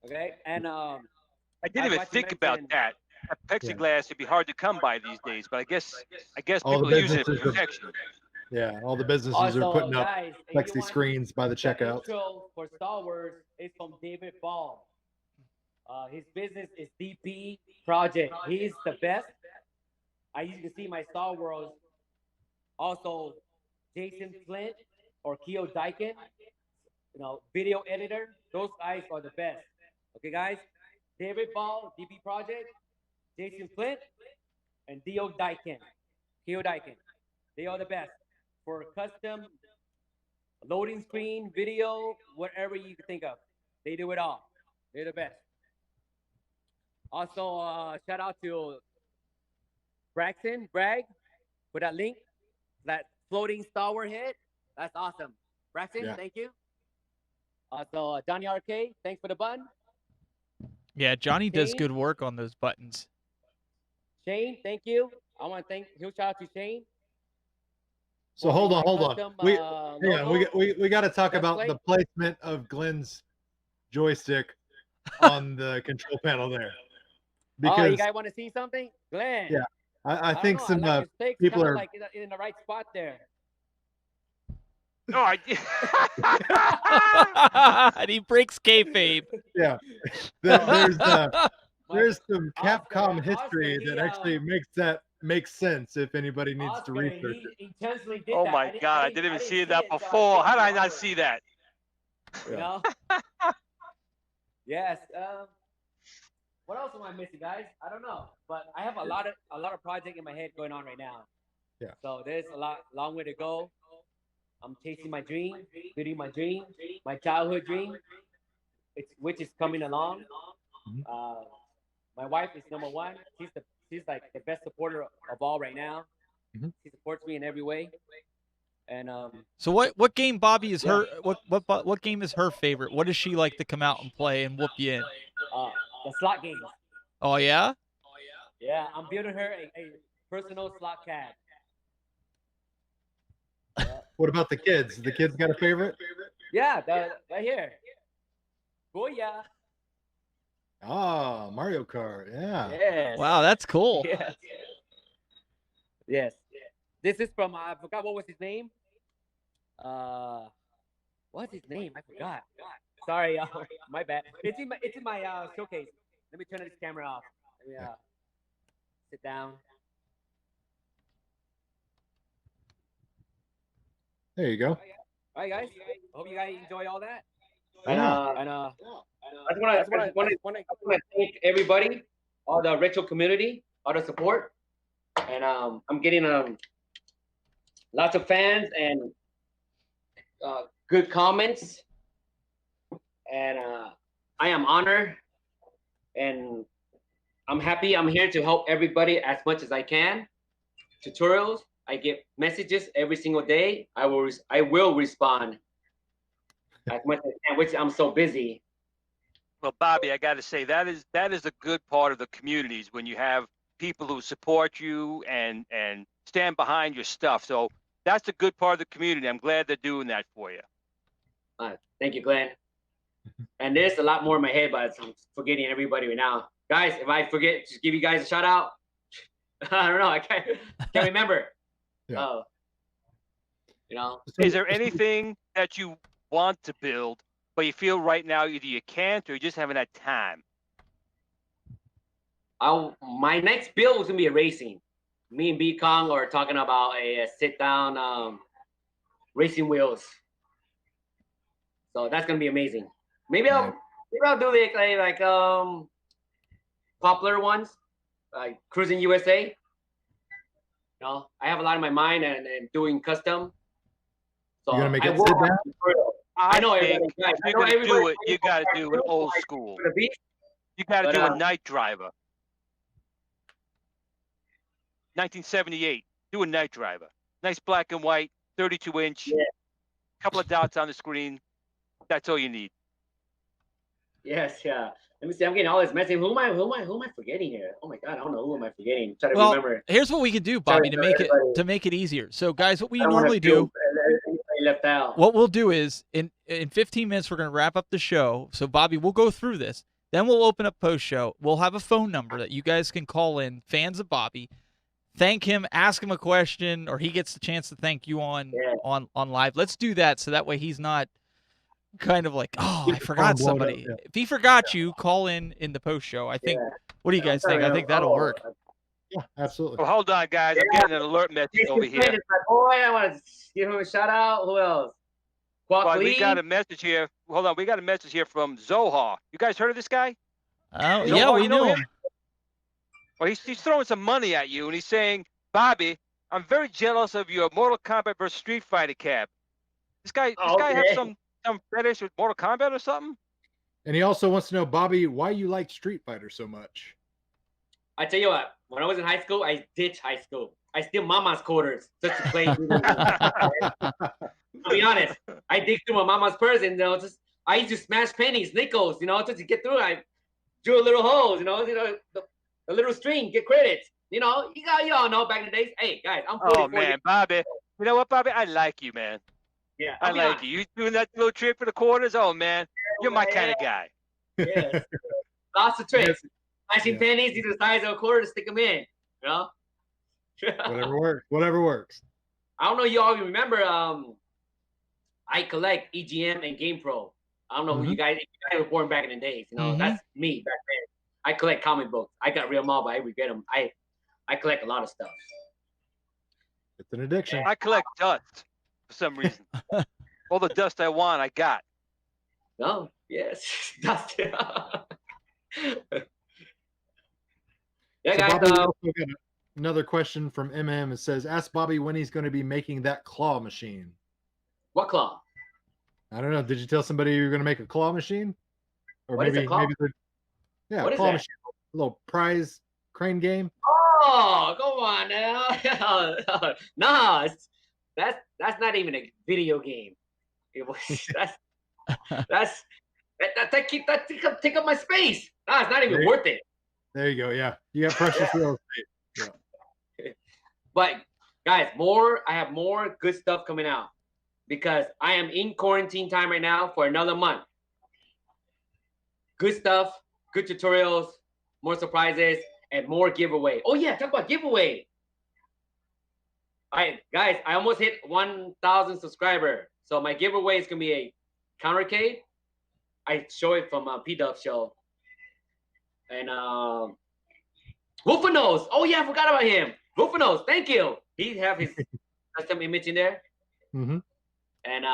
Okay, and I didn't even think about that. That plexiglass would be hard to come by these days, but I guess All the people use it for businesses are- protection. Yeah, all the businesses Also, are putting up guys, if you plexi want screens by the the checkout. intro for Star Wars is from David Ball. His business is DP Project. He's the best. You can see my Star Wars. Also, Jason Flint or Keo Daikin, video editor. Those guys are the best. Okay, guys. David Ball, DP Project, Jason Flint, and Keo Daikin. They are the best for custom loading screen, video, whatever you can think of. They do it all. They're the best. Also, shout out to Bragg for that link, that floating Star Wars head. That's awesome. Braxton, Yeah. thank you. Also, Johnny RK, thanks for the button. Yeah, Johnny does Shane? good work on those buttons. Shane, thank you. I want to huge shout out to Shane. So hold on. Custom, We logo. got to talk about Breastplate. the placement of Glenn's joystick on the control panel there. You Because guys want to see something? Glenn. Yeah, I don't think know, some I like your stakes people kinda are like in the right spot there. No, I did. And he breaks kayfabe. yeah. There's some Capcom history Oscar, that actually makes sense if anybody needs to Oscar, research he it. intentionally did Oh that. my God, I didn't even see that until I before. picked How did I the not artwork, see that? You know? Yes. What else am I missing, guys? I don't know, but I have a lot of project in my head going on right now. Yeah. So there's a long way to go. I'm chasing my dream, living my dream, my childhood dream, which is coming along. Mhm. My wife is number one. She's like the best supporter of all right now. Mhm. She supports me in every way. And So what game, Bobby, is her what game is her favorite? What does she like to come out and play and whoop you in? the slot games. Oh yeah. Yeah, I'm building her a personal slot cat. Yeah. What about the kids? The kids got a favorite? Yeah, right here. Booyah. Ah, Mario Kart. Yeah. Yes. Wow, that's cool. Yes. Yes. This is from I forgot what was his name. What's his name? I forgot. Sorry, my bad. It's in my showcase. Let me turn this camera off. Let me sit down. There you go. All right, guys. Hope you guys enjoy all that. Yeah. I just want to thank everybody, all the retro community, all the support, and I'm getting lots of fans and good comments, and I am honored, and I'm happy. I'm here to help everybody as much as I can. Tutorials. I get messages every single day. I will respond as much as I can, which I'm so busy. Well, Bobby, I got to say that is a good part of the communities when you have people who support you and stand behind your stuff. So that's a good part of the community. I'm glad they're doing that for you. Thank you, Glenn. And there's a lot more in my head, but I'm forgetting everybody right now. Guys, if I forget, just give you guys a shout out. I don't know. I can't remember. Yeah. You know. Is there anything that you want to build, but you feel right now either you can't or you just haven't had time? My next build was gonna be a racing. Me and B Kong are talking about a sit down racing wheels. So that's gonna be amazing. Maybe I'll do like popular ones, like Cruising USA. You know, I have a lot in my mind and doing custom. So You're gonna make it sit down? I know think everybody. if you're going to do it, you got to do it old school. You got to do a night driver. 1978. Do a night driver. Nice black and white, 32-inch. Yeah. Couple of dots on the screen. That's all you need. Yes, yeah. Let me see. I'm getting all this message. Who am I forgetting here? Oh my God, I don't know who am I forgetting. Try to remember. Here's what we can do, Bobby, to make it easier. So, guys, what we normally do. Left out. What we'll do is in 15 minutes we're going to wrap up the show. So Bobby, we'll go through this. Then we'll open up post show. We'll have a phone number that you guys can call in, fans of Bobby, thank him, ask him a question, or he gets the chance to thank you on live. Let's do that so that way he's not kind of like, oh, I forgot somebody. If he forgot you, call in the post show. I think. What do you guys think? I think that'll work. Yeah, absolutely. Well, hold on, guys. I'm getting an alert message over here. Boy, I want to give him a shout out. Who else? Well, we got a message here. Hold on. We got a message here from Zohar. You guys heard of this guy? Oh, yeah, we know him. Well, he's throwing some money at you, and he's saying, Bobby, I'm very jealous of your Mortal Kombat versus Street Fighter cap. This guy have some fetish with Mortal Kombat or something? And he also wants to know, Bobby, why you like Street Fighter so much. I tell you what, when I was in high school, I ditched high school. I steal mama's quarters just to play. To be honest, I dig through my mama's purse and I used to smash pennies, nickels, just to get through. I drew a little holes, the little string, get credits. You all know back in the days. Hey guys, I'm 44 Oh man, Bobby. You know what, Bobby? I like you, man. Yeah, I like you. You doing that little trick for the quarters? Oh man, you're my kind of guy. Yes. Lots of tricks. Smashing pennies, these are the size of a quarter to stick them in. Whatever works. I don't know you all remember. I collect EGM and GamePro. I don't know who you guys were born back in the days. That's me back then. I collect comic books. I got real them all, but I regret them. I collect a lot of stuff. It's an addiction. I collect dust for some reason. All the dust I want, I got. No, yes, dust. Yeah, guys. Bobby, we also got another question from MM. It says, ask Bobby when he's going to be making that claw machine. What claw? I don't know. Did you tell somebody you were going to make a claw machine? Or what is a claw? Yeah, what claw is machine. A little prize crane game. Oh, come on now. No, that's not even a video game. It was that take up my space. Nah, it's not even worth it. There you go. Yeah, you got precious real estate. Yeah. But guys, I have more good stuff coming out because I am in quarantine time right now for another month. Good stuff, good tutorials, more surprises, and more giveaway. Oh yeah, talk about giveaway. All right, guys, I almost hit 1,000 subscriber. So my giveaway is gonna be a countercade. I show it from a P-Dub show. And Wolfenose. Oh yeah, I forgot about him. Wolfenose, thank you. He have his custom image in there. Mm-hmm. And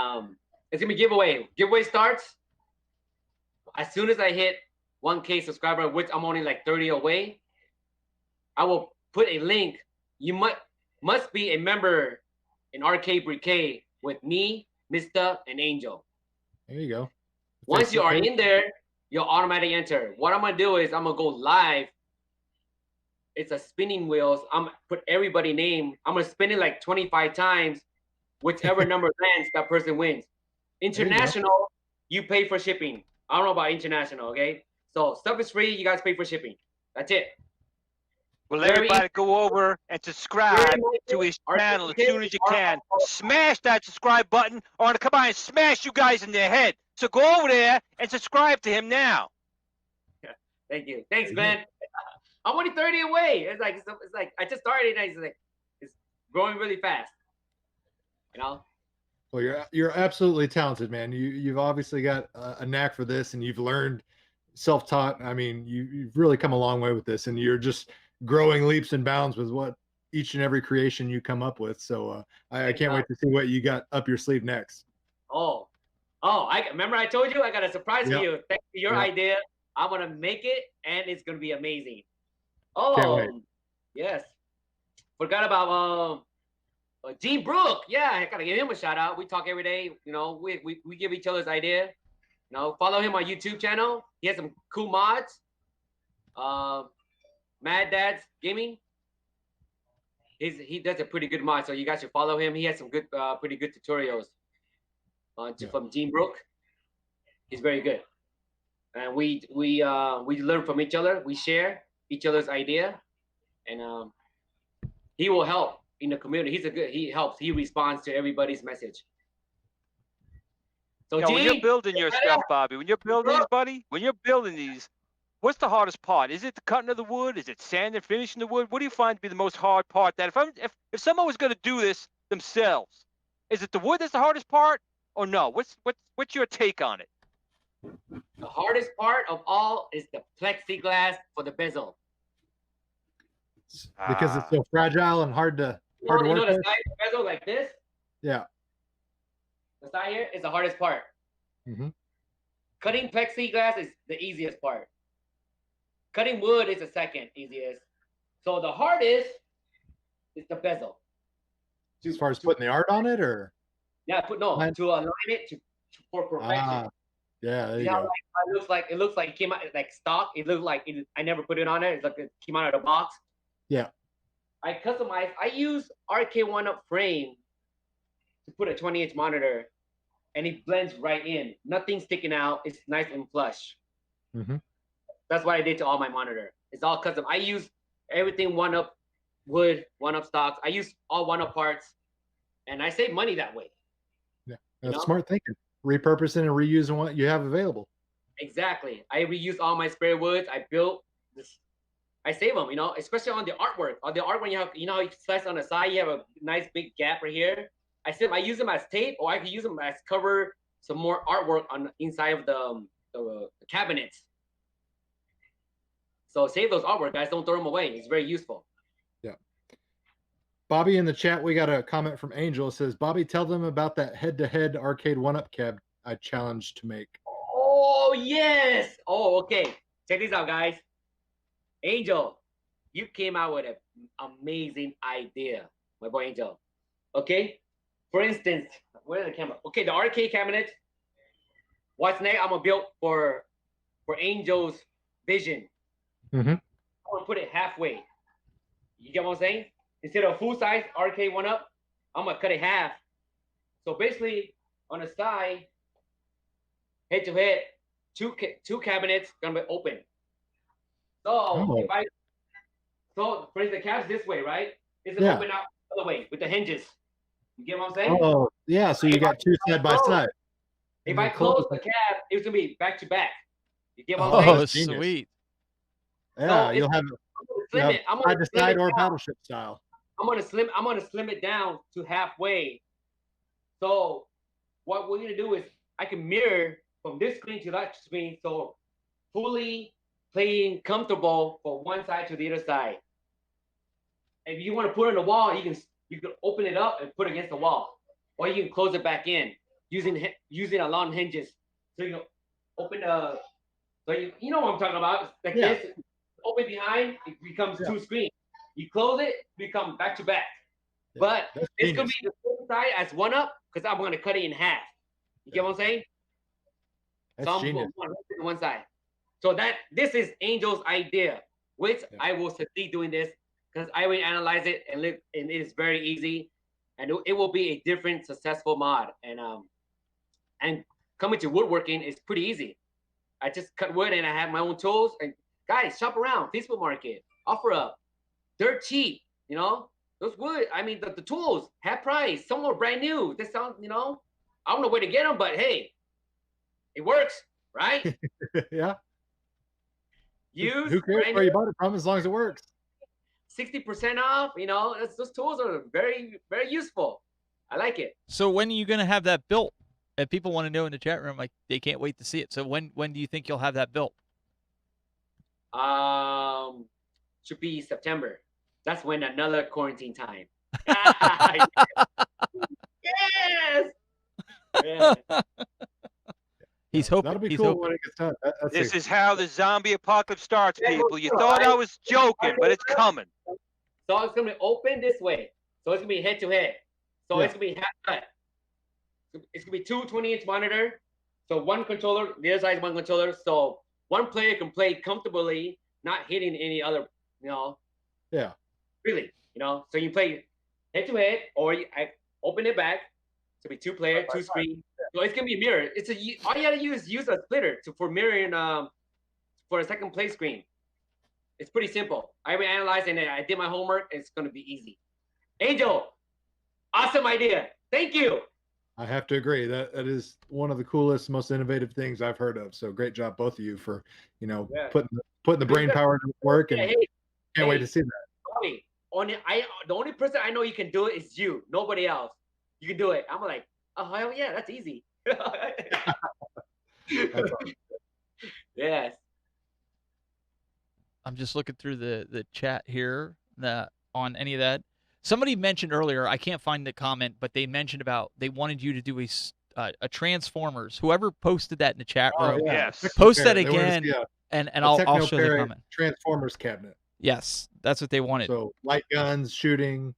it's gonna be giveaway. Giveaway starts as soon as I hit 1K subscriber, which I'm only like 30 away. I will put a link. You must be a member in Arcade Briquet with me, Mr. and Angel. There you go. Once you are in there, you'll automatically enter. What I'm gonna do is I'm gonna go live. It's a spinning wheels. I'm gonna put everybody name. I'm gonna spin it like 25 times. Whichever number lands, that person wins. International, you pay for shipping. I don't know about international, okay? So stuff is free. You guys pay for shipping. That's it. Well, everybody go over and subscribe to his channel as soon as you can. Smash that subscribe button, or I'm going to come by and smash you guys in the head. So go over there and subscribe to him now. Thank you. Thanks, Ben. I'm only 30 away. It's like I just started, and it's growing really fast. You know? Well, you're absolutely talented, man. You've obviously got a knack for this, and you've learned self-taught. I mean, you've really come a long way with this, and you're just growing leaps and bounds with what each and every creation you come up with. So I can't wait to see what you got up your sleeve next. Oh, I remember I told you I got a surprise for you. Thanks for your idea. I'm gonna make it, and it's gonna be amazing. Oh, yes. Forgot about Gene Brook. Yeah, I gotta give him a shout out. We talk every day. You know, we give each other's idea. You know, follow him on YouTube channel. He has some cool mods. Mad Dad's Gaming. He does a pretty good mod, so you guys should follow him. He has some good, pretty good tutorials from Gene Brook. He's very good, and we learn from each other. We share each other's idea, and he will help in the community. He helps. He responds to everybody's message. So when you're building your stuff, Bobby, when you're building these, buddy, what's the hardest part? Is it the cutting of the wood? Is it sanding, finishing the wood? What do you find to be the most hard part? That if someone was going to do this themselves, is it the wood that's the hardest part, or no? What's your take on it? The hardest part of all is the plexiglass for the bezel. Because it's so fragile and hard to work the with. side of the bezel like this? Yeah. The side here is the hardest part. Mm-hmm. Cutting plexiglass is the easiest part. Cutting wood is the second easiest. So the hardest is the bezel. As far as putting the art on it, or? Yeah, to align it for perfection. Yeah, there you go. It looks like it came out like stock. It looks like I never put it on there. It's like it came out of the box. Yeah. I use RK1-Up frame to put a 20-inch monitor, and it blends right in. Nothing's sticking out. It's nice and flush. Mm-hmm. That's what I did to all my monitor. It's all custom. I use everything 1-Up wood, 1-Up stocks. I use all 1-Up parts, and I save money that way. Yeah, that's smart thinking. Repurposing and reusing what you have available. Exactly. I reuse all my spare woods. I built this. I save them, especially on the artwork. On the artwork, how you slice on the side, you have a nice big gap right here. I use them as tape, or I can use them as cover some more artwork on inside of the cabinets. So save those artwork, guys. Don't throw them away. It's very useful. Yeah. Bobby, in the chat, we got a comment from Angel. It says, Bobby, tell them about that head-to-head arcade 1-Up cab I challenged to make. Oh, yes. Oh, okay. Check this out, guys. Angel, you came out with an amazing idea, my boy Angel. Okay? For instance, where's the camera? Okay, the arcade cabinet. What's next? I'm going to build for Angel's vision. Mm-hmm. I want to put it halfway. You get what I'm saying? Instead of full size arcade 1-Up, I'm gonna cut it half. So basically, on the side, head to head, two cabinets gonna be open. So if I for instance, the cab's this way, right? It's gonna open out the other way with the hinges. You get what I'm saying? Oh, yeah. So you got two side by side. If I close the cab, it's gonna be back to back. You get what I'm saying? Oh, sweet. Yeah, so you'll have side to side or battleship style. I'm gonna slim it down to halfway. So what we're gonna do is I can mirror from this screen to that screen, so fully playing comfortable from one side to the other side. If you want to put it on the wall, you can open it up and put it against the wall, or you can close it back in using a long hinges. So you can open so you know what I'm talking about. Like this, open behind, it becomes two screens. You close it, become back to back. But it's gonna be the same side as one up because I'm gonna cut it in half. You get what I'm saying? That's genius. One side. So this is Angel's idea, which I will succeed doing this because I will analyze it and it is very easy, and it will be a different successful mod. And coming to woodworking is pretty easy. I just cut wood and I have my own tools. And guys, shop around, Facebook Market, offer up, dirt cheap. You know, those wood. I mean, the tools half price. Some are brand new. This sounds, I don't know where to get them, but hey, it works, right? Yeah. Use who cares where you bought it from as long as it works? 60% off. Those tools are very, very useful. I like it. So when are you going to have that built? If people want to know in the chat room, like they can't wait to see it. So when do you think you'll have that built? Should be September. That's when another quarantine time. Yes. Yeah. He's hoping. That'll be cool when it gets done. This is how the zombie apocalypse starts, people. You thought I was joking, but it's coming. So it's gonna be open this way. So it's gonna be head to head. So it's gonna be half cut. It's gonna be two 20-inch monitor. So one controller, the other side is one controller. So one player can play comfortably, not hitting any other. Yeah. Really, so you play head to head, or I open it back. So be two player, two screen. So it's gonna be a mirror. All you gotta use a splitter for mirroring for a second play screen. It's pretty simple. I analyzed and I did my homework. It's gonna be easy. Angel, awesome idea. Thank you. I have to agree. That is one of the coolest, most innovative things I've heard of. So great job, both of you, for putting the brain power to work, and can't wait to see that. The only person I know you can do it is you. Nobody else. You can do it. I'm like, oh hell yeah, that's easy. Yes. I'm just looking through the chat here on any of that. Somebody mentioned earlier, I can't find the comment, but they mentioned about they wanted you to do a Transformers. Whoever posted that in the chat room, post that again, and I'll show the comment. Transformers cabinet. Yes, that's what they wanted. So light guns, shooting.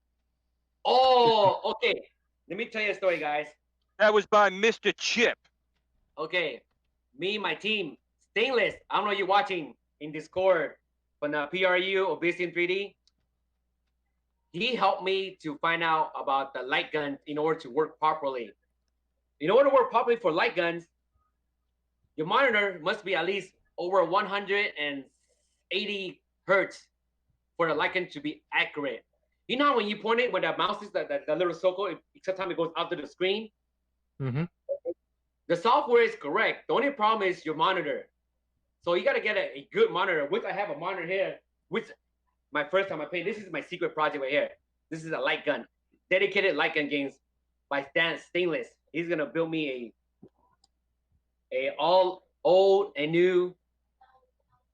Oh, okay. Let me tell you a story, guys. That was by Mr. Chip. Okay, me and my team, Stainless. I don't know you're watching in Discord, but now PRU Obesian 3D. He helped me to find out about the light gun in order to work properly. In order to work properly for light guns, your monitor must be at least over 180 hertz for the light gun to be accurate. You know when you point it, when the mouse is that little circle, sometimes it goes out to the screen. Mm-hmm. The software is correct. The only problem is your monitor. So you got to get a good monitor, which I have a monitor here, which my first time I played. This is my secret project right here. This is a light gun, dedicated light gun games by Stainless. He's going to build me a all old and new,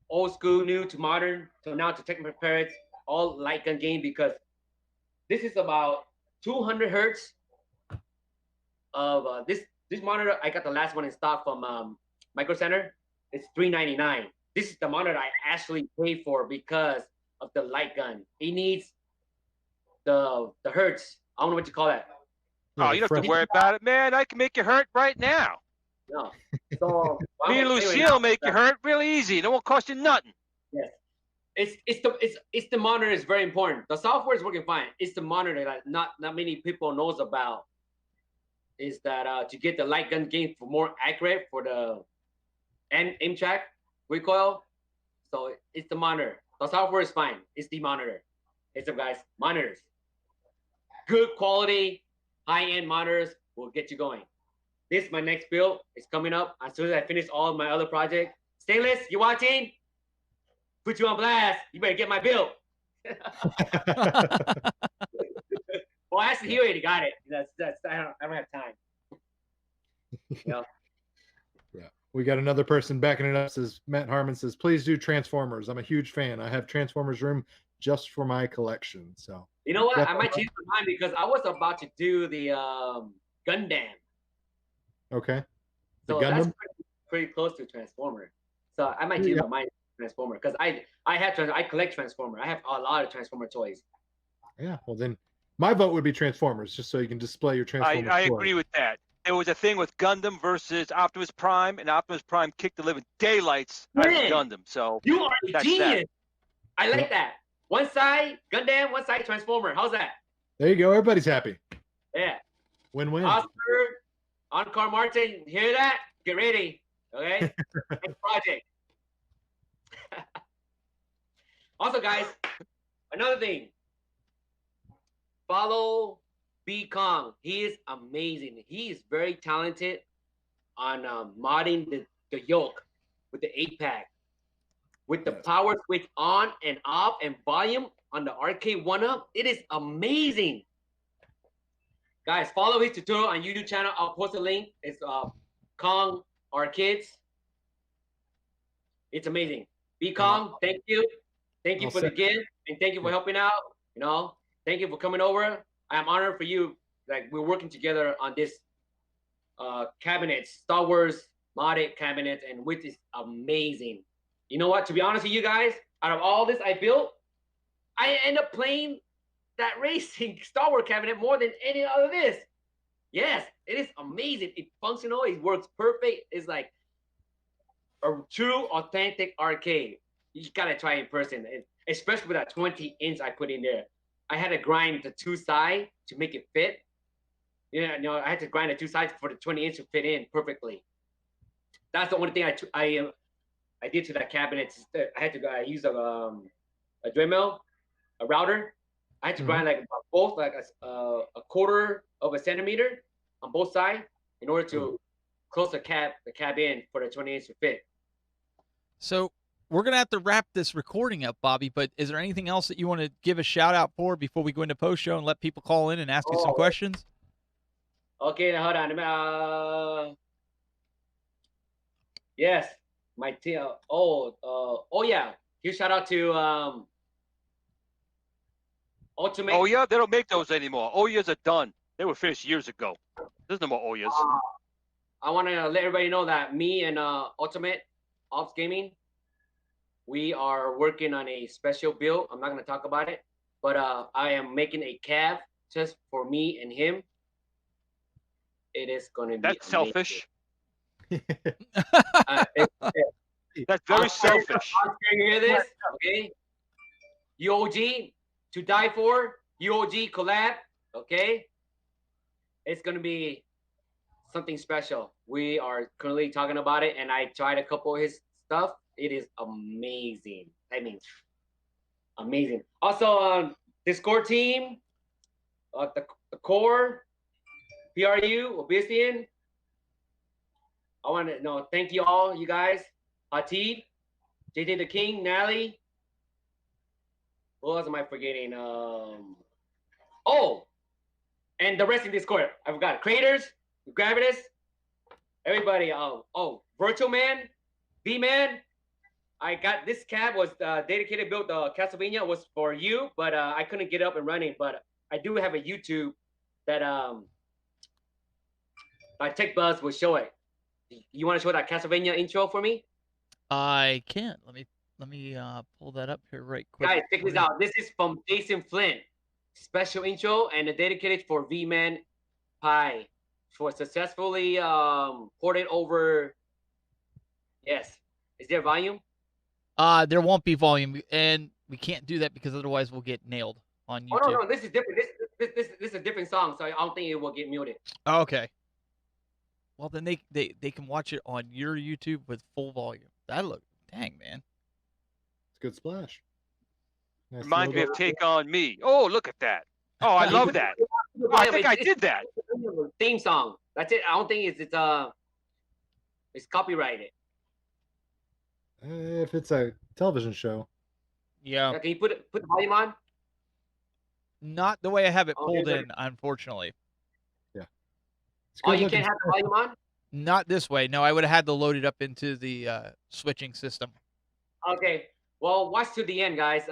old school, new to modern, so now to technical parrots, all light gun game, because this is about 200 hertz of this monitor. I got the last one in stock from Micro Center. It's $399. This is the monitor I actually paid for because of the light gun. It needs the hertz. I don't know what you call that. Oh, you don't have to worry about it, man. I can make you hurt right now. No. So me and Lucille make you hurt really easy. It won't cost you nothing. Yes. it's the monitor is very important. The software is working fine. It's the monitor that not many people knows about. Is that to get the light gun game for more accurate for the aim track recoil. So it's the monitor. The software is fine. It's the monitor. Hey, some guys, monitors. Good quality, high-end monitors will get you going. This my next build is coming up as soon as I finish all of my other projects. Stainless, you watching? Put you on blast. You better get my build. Well, actually, he already got it. That's I don't have time. Yeah. Yeah. We got another person backing it up. Says Matt Harmon says, please do Transformers. I'm a huge fan. I have Transformers room just for my collection. So you know what? I might change my mind because I was about to do the Gundam. Okay. The So Gundam? that's pretty close to Transformer. So I might change my mind to Transformer because I collect Transformer. I have a lot of Transformer toys. Yeah. Well, then my vote would be Transformers, just so you can display your Transformers. I agree with that. There was a thing with Gundam versus Optimus Prime, and Optimus Prime kicked the living daylights out of Gundam. So you are a genius. that. I like that. One side Gundam, one side Transformer. How's that? There you go. Everybody's happy. Yeah. Win-win. Oscar, Encore Martin, hear that? Get ready. Okay? Next project. Also, guys, another thing. Follow B Kong. He is amazing. He is very talented on modding the yoke with the 8-pack. With the power switch on and off and volume on the arcade 1-up. It is amazing. Guys, follow his tutorial on YouTube channel. I'll post a link. It's Kong Arcades. It's amazing. B Kong, thank you. Thank you for the gift, and thank you for helping out. You know, thank you for coming over. I am honored for you. Like, we're working together on this cabinets, Star Wars modded cabinets, and which is amazing. You know what? To be honest with you guys, out of all this I built, I end up playing that racing Star Wars cabinet more than any other this. Yes, it is amazing. It's functional. It works perfect. It's like a true, authentic arcade. You gotta try it in person, especially with that 20-inch I put in there. I had to grind the two sides to make it fit. You know, I had to grind the two sides for the 20-inch to fit in perfectly. That's the only thing I did to that cabinet. I had to use a Dremel, a router. I had to grind like both like a quarter of a centimeter on both sides in order to close the cab in for the 20-inch to fit. So we're going to have to wrap this recording up, Bobby, but is there anything else that you want to give a shout out for before we go into post show and let people call in and ask you some questions? Okay, hold on. Yes, my team. Oh yeah. Huge shout out to Ultimate. Oh yeah, they don't make those anymore. Oyas are done. They were finished years ago. There's no more Oyas. I want to let everybody know that me and Ultimate Ops Gaming, we are working on a special build. I'm not going to talk about it, but I am making a cab just for me and him. It is going to be That's amazing. selfish. That's very selfish. Oscar, you hear this? Okay. UOG to die for. UOG collab. Okay. It's going to be something special. We are currently talking about it, and I tried a couple of his stuff. It is amazing. I mean, amazing. Also, Discord team, the core, PRU, Obsidian. I want to know, thank you all, you guys. Hatid, JJ the King, Nally. Who else am I forgetting? And the rest in Discord. I forgot. Creators, Gravitas, everybody. Virtual Man, V-Man. I got this cab was dedicated built Castlevania was for you, but I couldn't get up and running. But I do have a YouTube that my Tech Buzz will show it. You want to show that Castlevania intro for me? I can't. Let me pull that up here right quick. Guys, check this out. This is from Jason Flynn. Special intro and dedicated for V-Man Pi for successfully ported over. Yes. Is there volume? There won't be volume, and we can't do that because otherwise we'll get nailed on YouTube. Oh no, this is different. This is a different song, so I don't think it will get muted. Oh, okay. Well, then they can watch it on your YouTube with full volume. That look, dang man. It's a good splash. Nice Reminds me logo. of Take On Me. Oh, look at that. Oh, I love that. Oh, I think I did that. Theme song. That's it. I don't think it's copyrighted. If it's a television show. Yeah. Can you put the volume on? Not the way I have it Oh, pulled here's in, unfortunately. It's Oh, good you looking can't have the stuff. volume on? Not this way. No, I would have had to load it up into the switching system. Okay. Well, watch to the end, guys.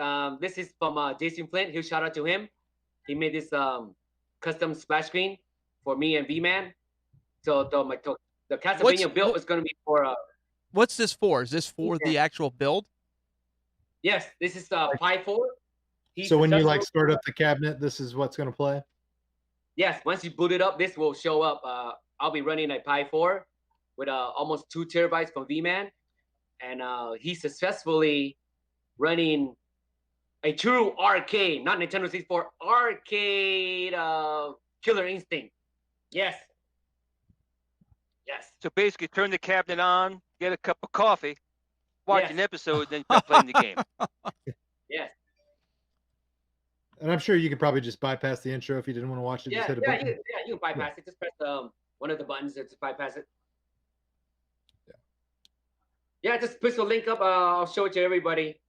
This is from Jason Flint. Huge shout out to him. He made this custom splash screen for me and V-Man. So the Castlevania build is going to be for... What's this for? Is this for the actual build? Yes, this is Pi 4. So when you like start up the cabinet, this is what's going to play? Yes, once you boot it up, this will show up. I'll be running a Pi 4 with almost 2 terabytes from V-Man. And he's successfully running a true arcade, not Nintendo 64, arcade Killer Instinct. Yes. Yes. So basically, turn the cabinet on, get a cup of coffee, watch an episode, then start playing the game. Yes. And I'm sure you could probably just bypass the intro if you didn't want to watch it. Just hit a button. You can bypass it. Just press one of the buttons to bypass it. Yeah, just push the link up. I'll show it to everybody.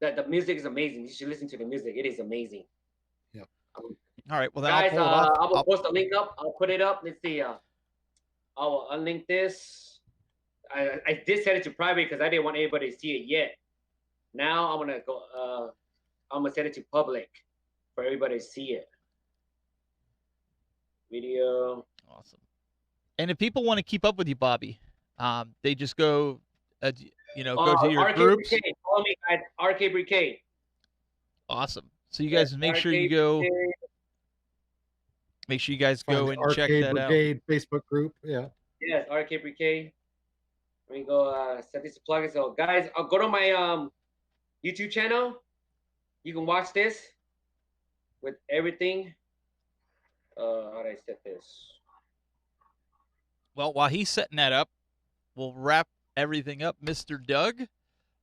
The music is amazing. You should listen to the music. It is amazing. Yeah. All right. Well, then guys, I'll pull it off. I will post the link up. I'll put it up. Let's see. I'll unlink this. I did set it to private because I didn't want anybody to see it yet. Now I'm gonna go. I'm gonna set it to public for everybody to see it. Video. Awesome. And if people want to keep up with you, Bobby, they just go, go to your Arcade groups. Brigade. Follow me at Arcade Brigade. Awesome. So you guys make sure you go. Brigade. Make sure you guys Find go the and check Arcade that Brigade Facebook group. Yeah. Yes, Arcade Brigade. Let me go set this to plug it. So guys, I'll go to my YouTube channel. You can watch this with everything. How do I set this? Well, while he's setting that up, we'll wrap everything up. Mr. Doug,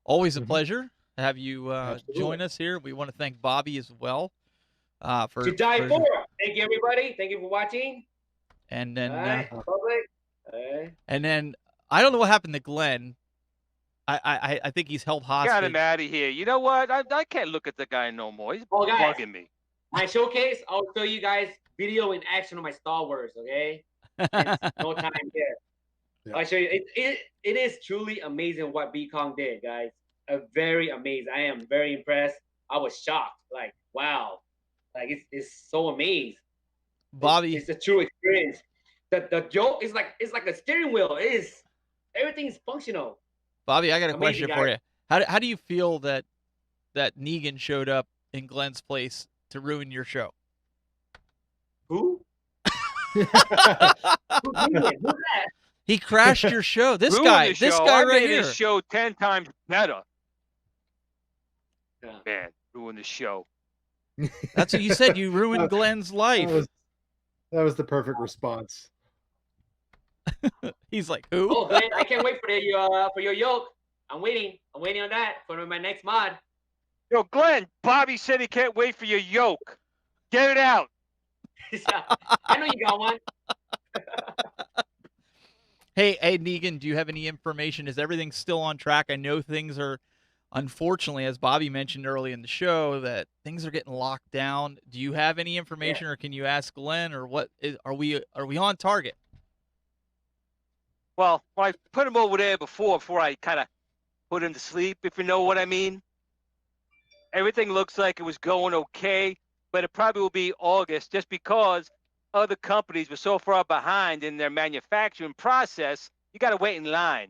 always a pleasure to have you join us here. We want to thank Bobby as well for to die for. Thank you, everybody. Thank you for watching. And then public. And then I don't know what happened to Glenn. I think he's held hostage. Got him out of here. You know what? I can't look at the guy no more. He's bugging me. My showcase, I'll show you guys video in action of my Star Wars, okay? No time there. Yeah. I'll show you. It is truly amazing what B Kong did, guys. Very amazing. I am very impressed. I was shocked. Like, wow. Like, it's so amazing. Bobby. It's a true experience. The joke is like a steering wheel. Everything's functional. Bobby, I got a question for you. How do you feel that Negan showed up in Glenn's place to ruin your show? Who? Who's that? He crashed your show. This guy right here. His show 10 times better. Yeah. Man, ruined the show. That's what you said. You ruined Glenn's life. That was the perfect response. He's like, who? Oh, Glenn, I can't wait for your yoke. I'm waiting on that for my next mod. Yo, Glenn, Bobby said he can't wait for your yoke. Get it out. I know you got one. Hey, Negan, do you have any information? Is everything still on track? I know things are, unfortunately, as Bobby mentioned early in the show, that things are getting locked down. Do you have any information, or can you ask Glenn, or what? Are we on target? Well, I put him over there before I kind of put him to sleep, if you know what I mean. Everything looks like it was going okay, but it probably will be August just because other companies were so far behind in their manufacturing process. You got to wait in line.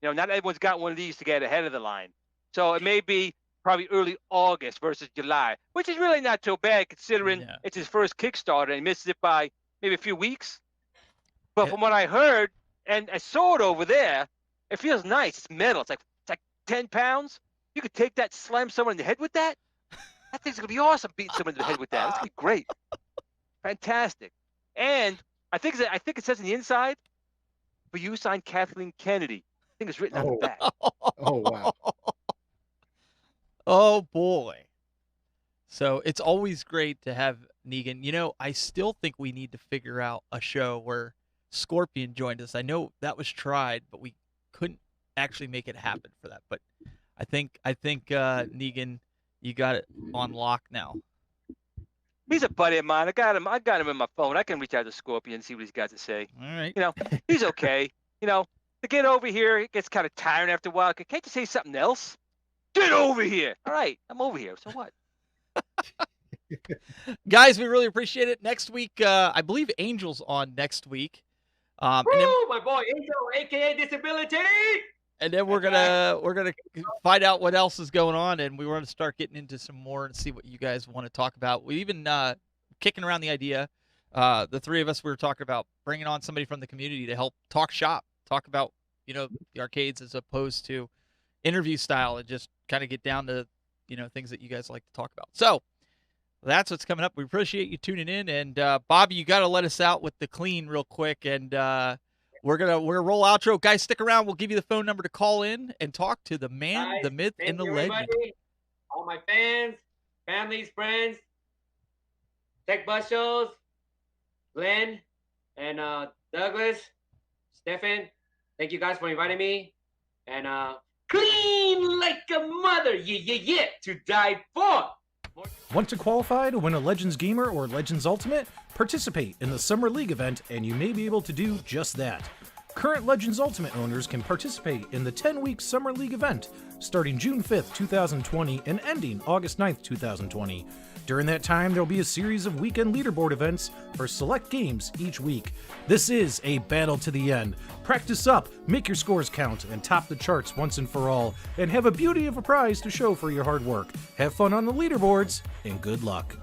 Not everyone's got one of these to get ahead of the line. So it may be probably early August versus July, which is really not too bad considering it's his first Kickstarter and he misses it by maybe a few weeks. But from what I heard, and I saw it over there, It feels nice. It's metal. It's like 10 pounds. You could take that, slam someone in the head with that. That thing's gonna be awesome. Beating someone in the head with that. It's gonna be great. Fantastic. And I think it says on the inside, for you, signed Kathleen Kennedy. I think it's written on the back. Oh wow. Oh boy. So it's always great to have Negan. You know, I still think we need to figure out a show where Scorpion joined us. I know that was tried, but we couldn't actually make it happen for that. But I think Negan, you got it on lock now. He's a buddy of mine. I got him in my phone. I can reach out to Scorpion and see what he's got to say. All right. You know, he's okay. You know, to get over here, it gets kind of tiring after a while. Can't you say something else? Get over here. All right, I'm over here. So what? Guys, we really appreciate it. Next week, I believe Angel's on next week. And then, my boy Angel, aka Disability. and then we're gonna find out what else is going on, and we want to start getting into some more and see what you guys want to talk about. We even kicking around the idea. The three of us, we were talking about bringing on somebody from the community to help talk shop, talk about the arcades as opposed to interview style, and just kind of get down to things that you guys like to talk about. So that's what's coming up. We appreciate you tuning in, and Bobby, you got to let us out with the clean real quick, and we're gonna roll outro. Guys, stick around. We'll give you the phone number to call in and talk to the man, Guys, the myth, thank and the you, legend. everybody. All my fans, families, friends, Tech Bus Shows, Glenn, and Douglas, Stefan. Thank you guys for inviting me. And clean like a mother, yeah, to die for. Want to qualify to win a Legends Gamer or Legends Ultimate? Participate in the Summer League event and you may be able to do just that. Current Legends Ultimate owners can participate in the 10-week Summer League event starting June 5th, 2020 and ending August 9th, 2020. During that time, there will be a series of weekend leaderboard events for select games each week. This is a battle to the end. Practice up, make your scores count, and top the charts once and for all, and have a beauty of a prize to show for your hard work. Have fun on the leaderboards, and good luck.